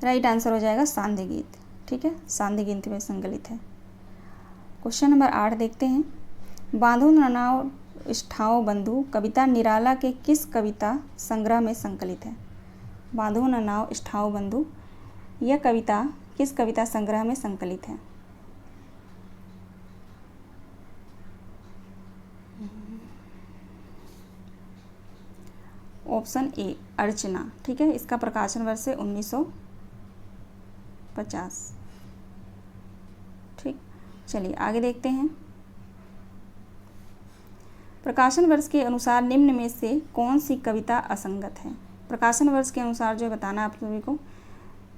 राइट आंसर हो जाएगा सांध्य गीत। ठीक है, सांध्य गीत में संकलित है। क्वेश्चन नंबर 8 देखते हैं। बांधो नाव इष्ठाओ बंधु कविता निराला के किस कविता संग्रह में संकलित है? बांधो नाव इष्ठाओ बंधु, यह कविता किस कविता संग्रह में संकलित है? ऑप्शन ए अर्चना। ठीक है, इसका प्रकाशन वर्ष है 1950। ठीक, चलिए आगे देखते हैं। प्रकाशन वर्ष के अनुसार निम्न में से कौन सी कविता असंगत है? प्रकाशन वर्ष के अनुसार जो बताना आप सभी को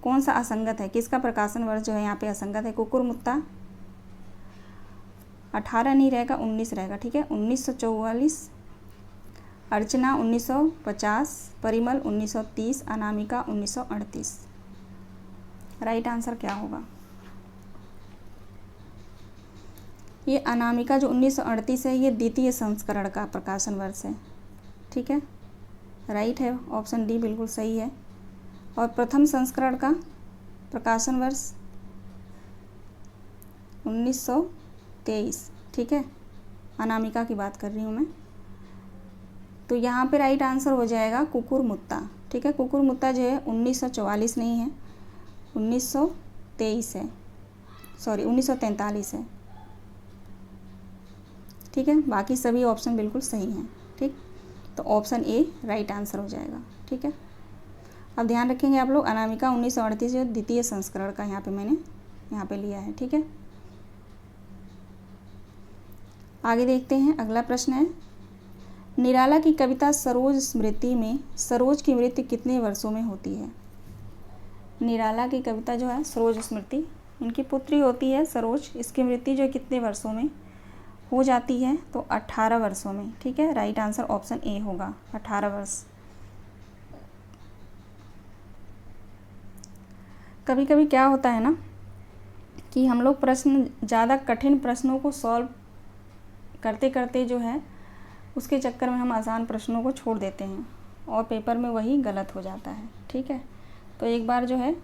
कौन सा असंगत है, किसका प्रकाशन वर्ष जो है यहाँ पे असंगत है? कुकुरमुत्ता 18 नहीं रहेगा, 19 रहेगा। ठीक है, 1944, अर्चना 1950, परिमल 1930, अनामिका 1938। राइट आंसर क्या होगा? ये अनामिका जो 1938 है, ये द्वितीय संस्करण का प्रकाशन वर्ष है। ठीक है, राइट है, ऑप्शन डी बिल्कुल सही है। और प्रथम संस्करण का प्रकाशन वर्ष 1923। ठीक है, अनामिका की बात कर रही हूँ मैं। तो यहाँ पे राइट आंसर हो जाएगा कुकुरमुत्ता। ठीक है, कुकुरमुत्ता जो है 1944 नहीं है, 1923 है, सॉरी 1943 है। ठीक है, बाकी सभी ऑप्शन बिल्कुल सही हैं। ठीक, तो ऑप्शन ए राइट आंसर हो जाएगा। ठीक है, अब ध्यान रखेंगे आप लोग, अनामिका 1938 जो द्वितीय संस्करण का यहाँ पे मैंने यहाँ पे लिया है। ठीक है, आगे देखते हैं। अगला प्रश्न है, निराला की कविता सरोज स्मृति में सरोज की मृत्यु कितने वर्षों में होती है? निराला की कविता जो है सरोज स्मृति, इनकी पुत्री होती है सरोज, इसकी मृत्यु जो है कितने वर्षों में हो जाती है? तो 18 वर्षों में। ठीक है, राइट आंसर ऑप्शन ए होगा, 18 वर्ष। कभी कभी क्या होता है ना कि हम लोग प्रश्न ज़्यादा कठिन प्रश्नों को सॉल्व करते करते जो है उसके चक्कर में हम आसान प्रश्नों को छोड़ देते हैं और पेपर में वही गलत हो जाता है। ठीक है, तो एक बार जो है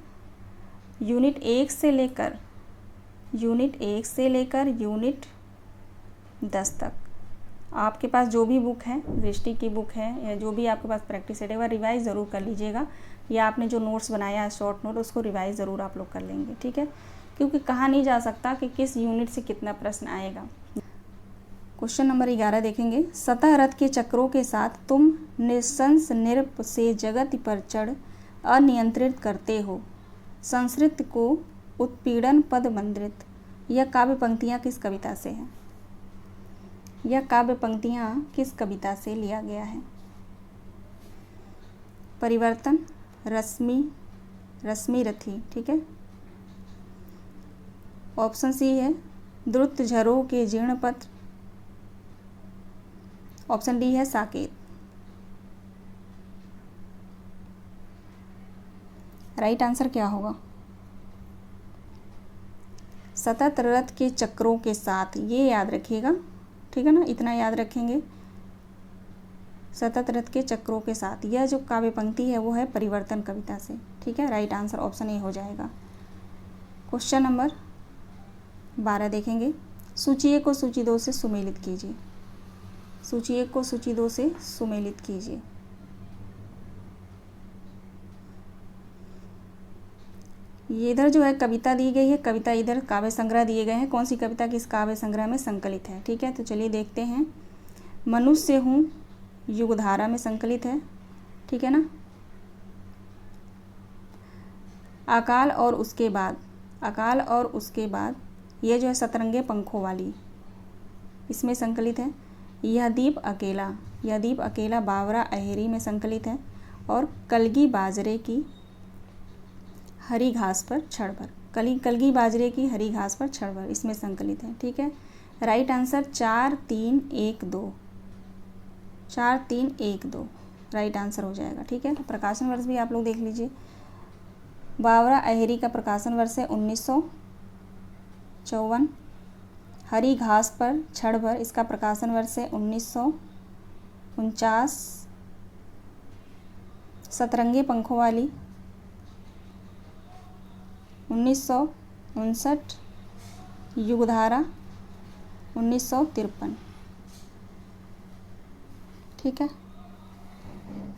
यूनिट 1 से लेकर यूनिट 10 तक आपके पास जो भी बुक है, दृष्टि की बुक है या जो भी आपके पास प्रैक्टिस सेट है, वह रिवाइज़ ज़रूर कर लीजिएगा, या आपने जो नोट्स बनाया है शॉर्ट नोट उसको रिवाइज़ ज़रूर आप लोग कर लेंगे। ठीक है, क्योंकि कहा नहीं जा सकता कि किस यूनिट से कितना प्रश्न आएगा। क्वेश्चन नंबर 11 देखेंगे। सतह रथ के चक्रों के साथ तुम निशंस निरप से जगत पर चढ़ अनियंत्रित करते हो, संस्कृत को उत्पीड़न पद मंद्रित, यह काव्य पंक्तियाँ किस कविता से है? यह काव्य पंक्तियाँ किस कविता से लिया गया है? परिवर्तन, रश्मि रथी। ठीक है, ऑप्शन सी है द्रुत झरों के जीर्ण पत्र, ऑप्शन डी है साकेत। राइट आंसर क्या होगा? सतत रथ के चक्रों के साथ, ये याद रखिएगा। ठीक है ना, इतना याद रखेंगे, सतत रथ के चक्रों के साथ, यह जो काव्य पंक्ति है वो है परिवर्तन कविता से। ठीक है, राइट आंसर ऑप्शन ए हो जाएगा। क्वेश्चन नंबर 12 देखेंगे। सूची 1 को सूची 2 से सुमेलित कीजिए। सूची 1 को सूची 2 से सुमेलित कीजिए। ये इधर जो है कविता दी गई है, कविता इधर काव्य संग्रह दिए गए हैं। कौन सी कविता किस काव्य संग्रह में संकलित है? ठीक है, तो चलिए देखते हैं। मनुष्य हूँ युगधारा में संकलित है। ठीक है ना। अकाल और उसके बाद, अकाल और उसके बाद ये जो है सतरंगे पंखों वाली, इसमें संकलित है। यह दीप अकेला, यह दीप अकेला बावरा अहेरी में संकलित है। और कलगी बाजरे की हरी घास पर क्षण भर, कलगी बाजरे की हरी घास पर क्षण भर, इसमें संकलित है। ठीक है, राइट आंसर 4 3 1 2, 4 3 1 2 राइट आंसर हो जाएगा। ठीक है, तो प्रकाशन वर्ष भी आप लोग देख लीजिए। बावरा अहेरी का प्रकाशन वर्ष है 1954। हरी घास पर क्षण भर, इसका प्रकाशन वर्ष है 1949। सतरंगे पंखों वाली 1959। युगधारा 1953। ठीक है,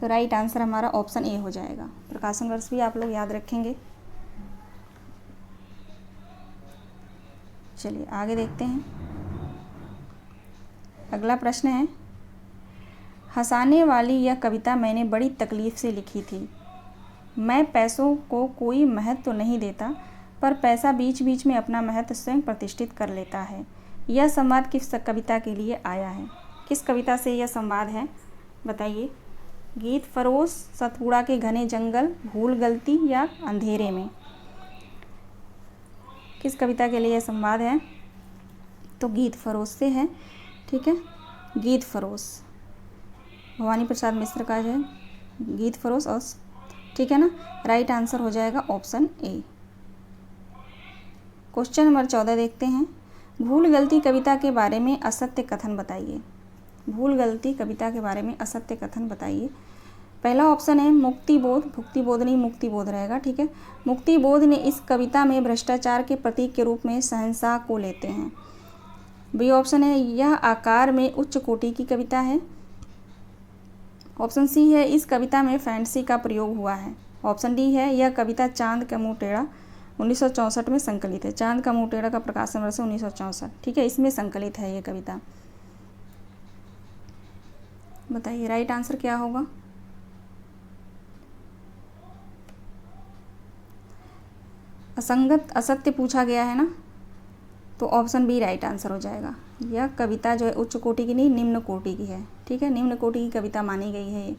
तो राइट आंसर हमारा ऑप्शन ए हो जाएगा। प्रकाशन वर्ष भी आप लोग याद रखेंगे। चलिए आगे देखते हैं। अगला प्रश्न है, हंसाने वाली यह कविता मैंने बड़ी तकलीफ से लिखी थी। मैं पैसों को कोई महत्व तो नहीं देता, पर पैसा बीच बीच में अपना महत्व स्वयं प्रतिष्ठित कर लेता है। यह संवाद किस कविता के लिए आया है? किस कविता से यह संवाद है बताइए। गीत फरोश, सतपुड़ा के घने जंगल, भूल गलती या अंधेरे में? किस कविता के लिए यह संवाद है? तो गीत फरोश से है। ठीक है, गीत फरोश भवानी प्रसाद मिश्र का जो है गीत फरोश। और ठीक है ना, राइट आंसर हो जाएगा ऑप्शन ए। क्वेश्चन नंबर 14 देखते हैं। भूल गलती कविता के बारे में असत्य कथन बताइए। भूल गलती कविता के बारे में असत्य कथन बताइए। पहला ऑप्शन है मुक्तिबोध, भुक्तिबोध नहीं मुक्तिबोध रहेगा। ठीक है, मुक्तिबोध ने इस कविता में भ्रष्टाचार के प्रतीक के रूप में शहंशाह को लेते हैं। बी ऑप्शन है यह आकार में उच्च कोटि की कविता है। ऑप्शन सी है इस कविता में फैंटेसी का प्रयोग हुआ है। ऑप्शन डी है यह कविता चांद का मुंह टेढ़ा 1964 में संकलित है। चांद का मुंह टेढ़ा का प्रकाशन वर्ष 1964। ठीक है, इसमें संकलित है ये कविता। बताइए राइट आंसर क्या होगा। असंगत असत्य पूछा गया है ना, तो ऑप्शन बी राइट आंसर हो जाएगा। यह कविता जो है उच्च कोटि की नहीं निम्न कोटि की है। ठीक है, निम्न कोटि की कविता मानी गई है ये।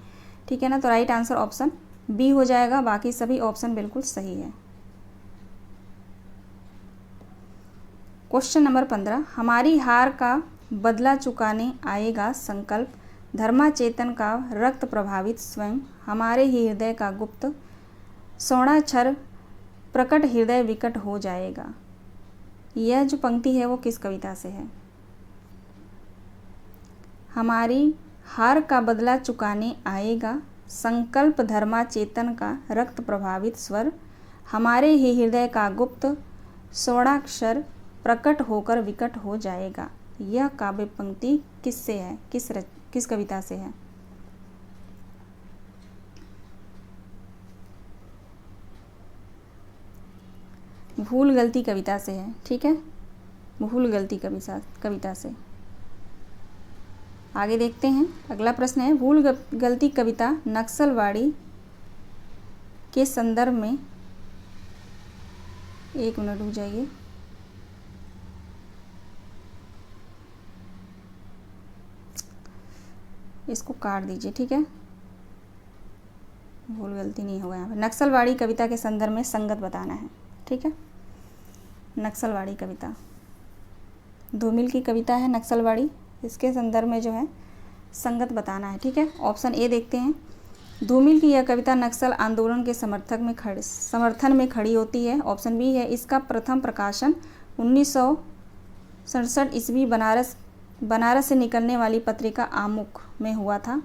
ठीक है ना, तो राइट आंसर ऑप्शन बी हो जाएगा। बाकी सभी ऑप्शन बिल्कुल सही है। क्वेश्चन नंबर 15, हमारी हार का बदला चुकाने आएगा संकल्प, धर्मा चेतन का रक्त प्रभावित स्वयं, हमारे ही हृदय का गुप्त स्वर्णाक्षर प्रकट हृदय विकट हो जाएगा। यह जो पंक्ति है वो किस कविता से है? हमारी हार का बदला चुकाने आएगा संकल्प, धर्मा चेतन का रक्त प्रभावित स्वर, हमारे ही हृदय का गुप्त स्वर्णाक्षर प्रकट होकर विकट हो जाएगा। यह काव्य पंक्ति किससे है? किस कविता से है? भूल गलती कविता से है। ठीक है, भूल गलती कविता से। आगे देखते हैं। अगला प्रश्न है, भूल गलती कविता नक्सलवाड़ी के संदर्भ में, एक मिनट रुक जाइए, इसको काट दीजिए। ठीक है, भूल गलती नहीं होगा यहाँ पे। नक्सलवाड़ी कविता के संदर्भ में संगत बताना है। ठीक है, नक्सलवाड़ी कविता धूमिल की कविता है नक्सलवाड़ी, इसके संदर्भ में जो है संगत बताना है। ठीक है, ऑप्शन ए देखते हैं। धूमिल की यह कविता नक्सल आंदोलन के समर्थन में खड़ी होती है। ऑप्शन बी है इसका प्रथम प्रकाशन 1967 ईस्वी बनारस से निकलने वाली पत्रिका आमुख में हुआ था।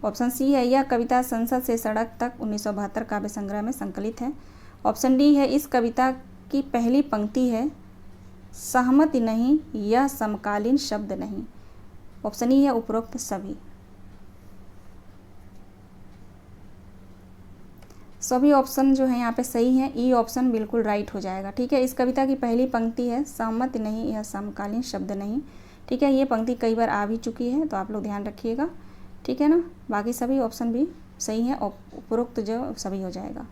ऑप्शन सी है यह कविता संसद से सड़क तक 1972 काव्य संग्रह में संकलित है। ऑप्शन डी है इस कविता की पहली पंक्ति है सहमति नहीं, यह समकालीन शब्द नहीं। ऑप्शन ई है उपरोक्त सभी। सभी ऑप्शन जो है यहाँ पे सही है, ई ऑप्शन बिल्कुल राइट हो जाएगा। ठीक है, इस कविता की पहली पंक्ति है सहमति नहीं, यह समकालीन शब्द नहीं। ठीक है, ये पंक्ति कई बार आ भी चुकी है, तो आप लोग ध्यान रखिएगा। ठीक है ना, बाकी सभी ऑप्शन भी सही है, उपरोक्त जो सभी हो जाएगा।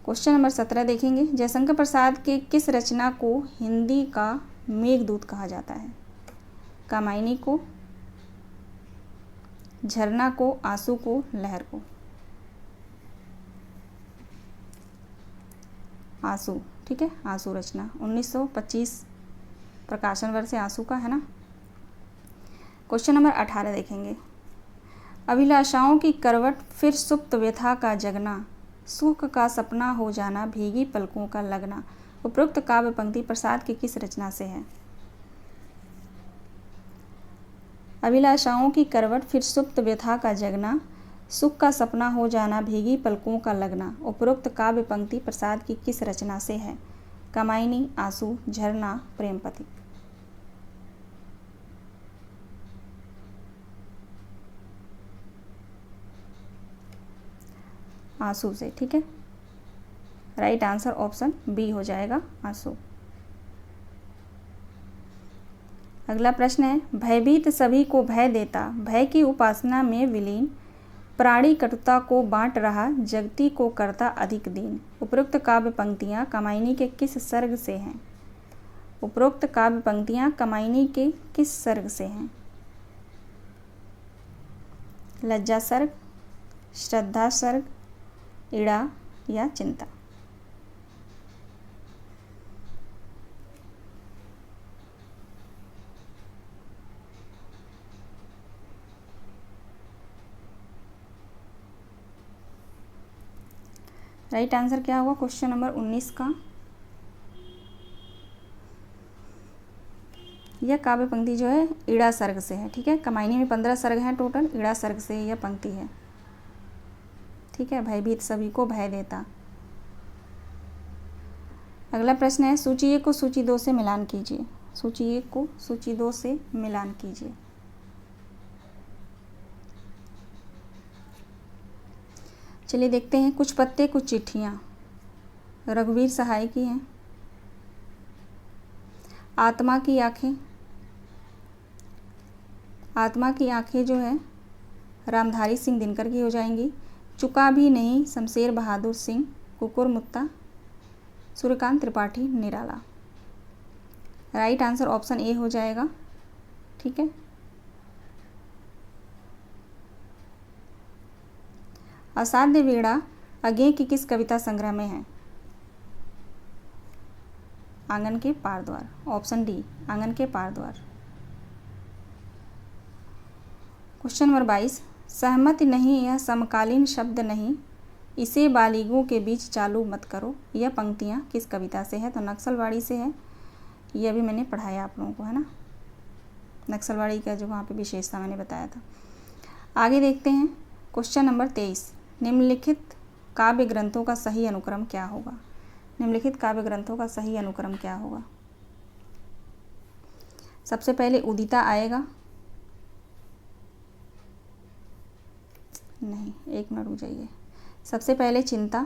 क्वेश्चन नंबर 17 देखेंगे। जयशंकर प्रसाद के किस रचना को हिंदी का मेघदूत कहा जाता है? कामायनी को, झरना को, आंसू को, लहर को? आंसू। ठीक है, आंसू रचना 1925 प्रकाशन वर्ष आंसू का है ना। क्वेश्चन नंबर 18 देखेंगे। अभिलाषाओं की करवट फिर सुप्त व्यथा का जगना, सुख का सपना हो जाना, भीगी पलकों का लगना। उपरोक्त काव्य पंक्ति प्रसाद की किस रचना से है? अभिलाषाओं की करवट फिर सुप्त व्यथा का जगना, सुख का सपना हो जाना, भीगी पलकों का लगना। उपरोक्त काव्य पंक्ति प्रसाद की किस रचना से है? कामायनी, आंसू, झरना, प्रेमपति? आंसू से। ठीक है, राइट आंसर ऑप्शन बी हो जाएगा, आंसू। अगला प्रश्न है। भयभीत सभी को भय देता, भय की उपासना में विलीन, प्राणी कटुता को बांट रहा, जगती को करता अधिक दीन। उपरोक्त काव्य पंक्तियाँ कामायनी के किस सर्ग से हैं? उपरोक्त काव्य पंक्तियाँ कामायनी के किस सर्ग से हैं? लज्जा सर्ग, श्रद्धा सर्ग, इड़ा या चिंता? राइट आंसर क्या होगा क्वेश्चन नंबर 19 का? यह काव्य पंक्ति जो है इड़ा सर्ग से है। ठीक है, कामायनी में 15 सर्ग हैं टोटल, इड़ा सर्ग से यह पंक्ति है। ठीक है, भयभीत सभी को भय देता। अगला प्रश्न है। सूची 1 को सूची 2 से मिलान कीजिए। सूची 1 को सूची 2 से मिलान कीजिए। चलिए देखते हैं। कुछ पत्ते कुछ चिट्ठियाँ, रघुवीर सहाय की हैं। आत्मा की आंखें, आत्मा की आंखें जो है रामधारी सिंह दिनकर की हो जाएंगी। चुका भी नहीं, शमशेर बहादुर सिंह, कुकुर मुत्ता, सूर्यकांत त्रिपाठी, निराला। राइट आंसर ऑप्शन ए हो जाएगा। ठीक है, असाध्य वीणा अज्ञे की किस कविता संग्रह में है? आंगन के पार द्वार। ऑप्शन डी, आंगन के पार द्वार। Question number 22। सहमति नहीं, यह समकालीन शब्द नहीं, इसे बालिगों के बीच चालू मत करो। यह पंक्तियाँ किस कविता से है? तो नक्सलवाड़ी से है। यह भी मैंने पढ़ाया आप लोगों को, है ना, नक्सलवाड़ी का जो वहाँ पे विशेषता मैंने बताया था। आगे देखते हैं। Question number 23। निम्नलिखित काव्य ग्रंथों का सही अनुक्रम क्या होगा? निम्नलिखित काव्य ग्रंथों का सही अनुक्रम क्या होगा? सबसे पहले उदिता आएगा। नहीं, एक मिनट रुक जाइए। सबसे पहले चिंता,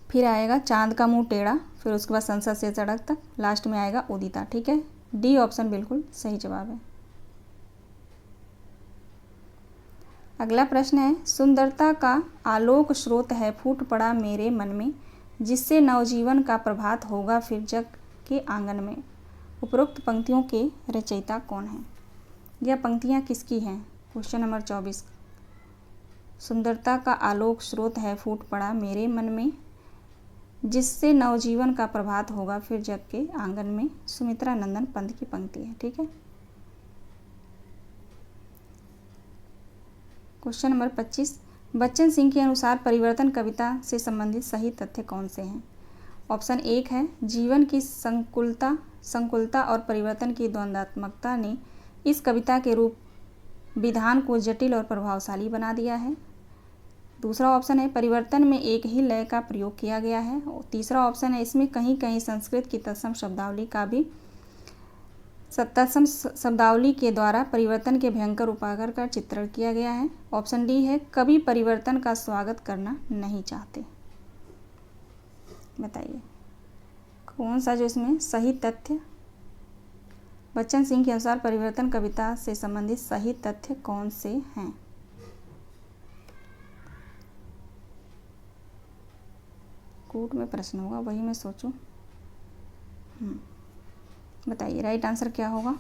फिर आएगा चांद का मुंह टेढ़ा, फिर उसके बाद संसद से सड़क तक, लास्ट में आएगा उदिता। ठीक है, डी ऑप्शन बिल्कुल सही जवाब है। अगला प्रश्न है। सुंदरता का आलोक स्रोत है फूट पड़ा मेरे मन में, जिससे नवजीवन का प्रभात होगा फिर जग के आंगन में। उपरोक्त पंक्तियों के रचयिता कौन हैं? यह पंक्तियाँ किसकी हैं? Question number 24। सुंदरता का आलोक स्रोत है फूट पड़ा मेरे मन में, जिससे नवजीवन का प्रभात होगा फिर जग के आंगन में। सुमित्रा नंदन पंत की पंक्ति है। ठीक है, क्वेश्चन नंबर 25। बच्चन सिंह के अनुसार परिवर्तन कविता से संबंधित सही तथ्य कौन से हैं? ऑप्शन 1 है जीवन की संकुलता और परिवर्तन की द्वंद्वात्मकता ने इस कविता के रूप विधान को जटिल और प्रभावशाली बना दिया है। दूसरा ऑप्शन है परिवर्तन में एक ही लय का प्रयोग किया गया है। और तीसरा ऑप्शन है इसमें कहीं कहीं संस्कृत की तत्सम शब्दावली का भी तत्सम शब्दावली के द्वारा परिवर्तन के भयंकर उपागर का चित्रण किया गया है। ऑप्शन डी है कभी परिवर्तन का स्वागत करना नहीं चाहते। बताइए कौन सा जो इसमें सही तथ्य, बच्चन सिंह के अनुसार परिवर्तन कविता से संबंधित सही तथ्य कौन से हैं। कूट में प्रश्न होगा, वही मैं सोचूं। बताइए राइट आंसर क्या होगा।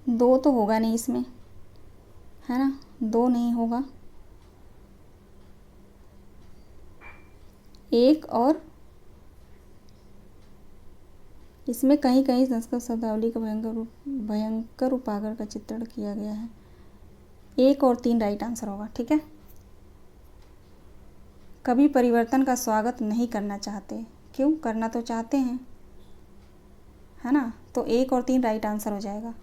दो तो होगा नहीं इसमें, है ना, दो नहीं होगा, एक और इसमें कहीं कहीं संस्कृत शब्दावली का भयंकर उपागर का चित्रण किया गया है। एक और तीन राइट आंसर होगा। ठीक है, कभी परिवर्तन का स्वागत नहीं करना चाहते, क्यों, करना तो चाहते हैं, है ना, तो एक और तीन राइट आंसर हो जाएगा।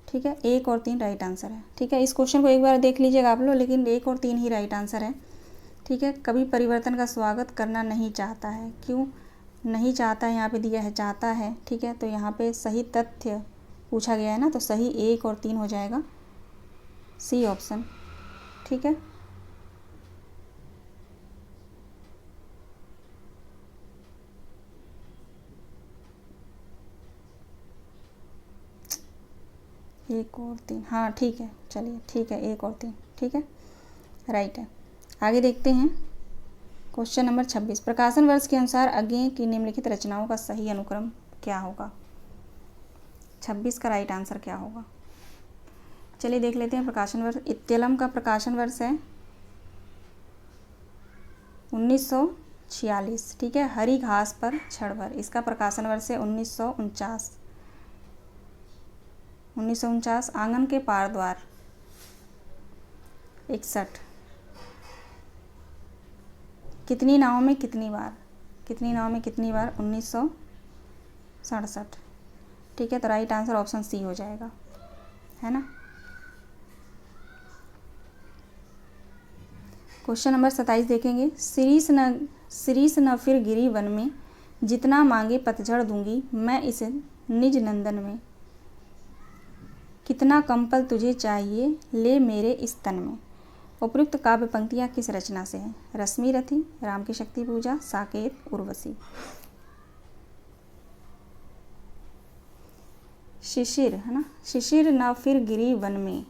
ठीक है, एक और तीन राइट आंसर है। ठीक है, इस क्वेश्चन को एक बार देख लीजिएगा आप लोग, लेकिन एक और तीन ही राइट आंसर है। ठीक है, कभी परिवर्तन का स्वागत करना नहीं चाहता है, क्यों नहीं चाहता है, यहाँ पे दिया है चाहता है। ठीक है, तो यहाँ पे सही तथ्य पूछा गया है ना, तो सही एक और तीन हो जाएगा, सी ऑप्शन। ठीक है, एक और तीन, हाँ ठीक है, चलिए ठीक है, एक और तीन, ठीक है, राइट है। आगे देखते हैं क्वेश्चन नंबर 26। प्रकाशन वर्ष के अनुसार आगे की निम्नलिखित रचनाओं का सही अनुक्रम क्या होगा। 26 का राइट आंसर क्या होगा, चलिए देख लेते हैं। प्रकाशन वर्ष, इत्तेलम का प्रकाशन वर्ष है 1946। ठीक है, हरी घास पर क्षण भर, इसका प्रकाशन वर्ष है 1949। आंगन के पार द्वार 61। कितनी नावों में कितनी बार, कितनी नावों में कितनी बार 1967। ठीक है, तो राइट आंसर ऑप्शन सी हो जाएगा, है ना। क्वेश्चन नंबर 27 देखेंगे। शिरीष न फिर गिरी वन में, जितना मांगे पतझड़ दूंगी मैं इसे निज नंदन में, कितना कंपल तुझे चाहिए ले मेरे स्तन में। उपयुक्त काव्य पंक्तियाँ किस रचना से हैं। रश्मि रथी, राम की शक्ति पूजा, साकेत, उर्वशी। शिशिर, है ना, शिशिर न फिर गिरी वन में,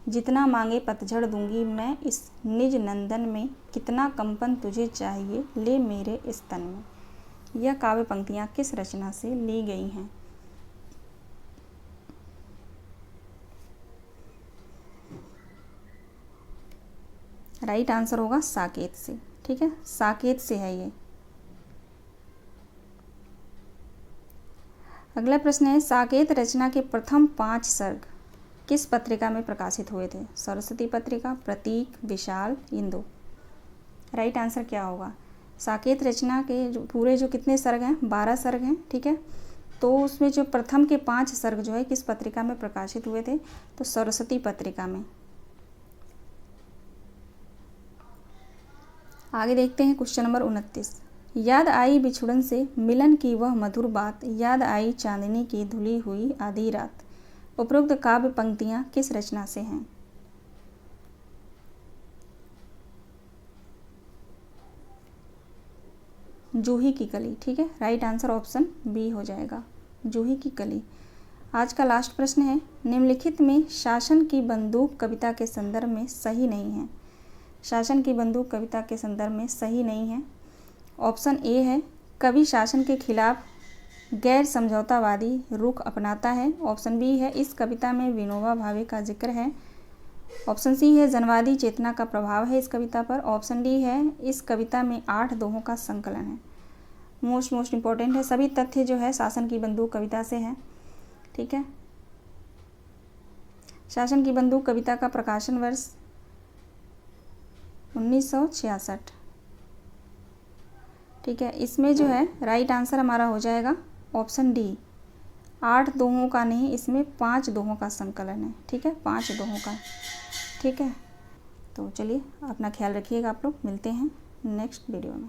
जितना मांगे पतझड़ दूंगी मैं इस निज नंदन में, कितना कंपन तुझे चाहिए ले मेरे स्तन में। यह काव्य पंक्तियाँ किस रचना से ली गई हैं। राइट आंसर होगा साकेत से। ठीक है, साकेत से है ये। अगला प्रश्न है, साकेत रचना के प्रथम 5 सर्ग किस पत्रिका में प्रकाशित हुए थे। सरस्वती पत्रिका, प्रतीक, विशाल, इंदु। राइट आंसर क्या होगा। साकेत रचना के जो पूरे जो कितने सर्ग हैं, 12 सर्ग हैं। ठीक है, तो उसमें जो प्रथम के 5 सर्ग जो है किस पत्रिका में प्रकाशित हुए थे, तो सरस्वती पत्रिका में। आगे देखते हैं क्वेश्चन नंबर 29। याद आई बिछुड़न से मिलन की वह मधुर बात, याद आई चांदनी की धुली हुई आधी रात। उपरोक्त काव्य पंक्तियाँ किस रचना से हैं। जूही की कली। ठीक है, राइट आंसर ऑप्शन बी हो जाएगा, जूही की कली। आज का लास्ट प्रश्न है, निम्नलिखित में शासन की बंदूक कविता के संदर्भ में सही नहीं है। शासन की बंदूक कविता के संदर्भ में सही नहीं है। ऑप्शन ए है, कवि शासन के खिलाफ गैर समझौतावादी रुख अपनाता है। ऑप्शन बी है, इस कविता में विनोबा भावे का जिक्र है। ऑप्शन सी है, जनवादी चेतना का प्रभाव है इस कविता पर। ऑप्शन डी है, इस कविता में 8 दोहों का संकलन है। मोस्ट इम्पॉर्टेंट है, सभी तथ्य जो है शासन की बंदूक कविता से है। ठीक है। शासन की बंदूक कविता का प्रकाशन वर्ष 1966। ठीक है, इसमें जो है राइट आंसर हमारा हो जाएगा ऑप्शन डी, 8 दोहों का नहीं, इसमें 5 दोहों का संकलन है। ठीक है, 5 दोहों का। ठीक है, तो चलिए अपना ख्याल रखिएगा आप लोग, मिलते हैं नेक्स्ट वीडियो में।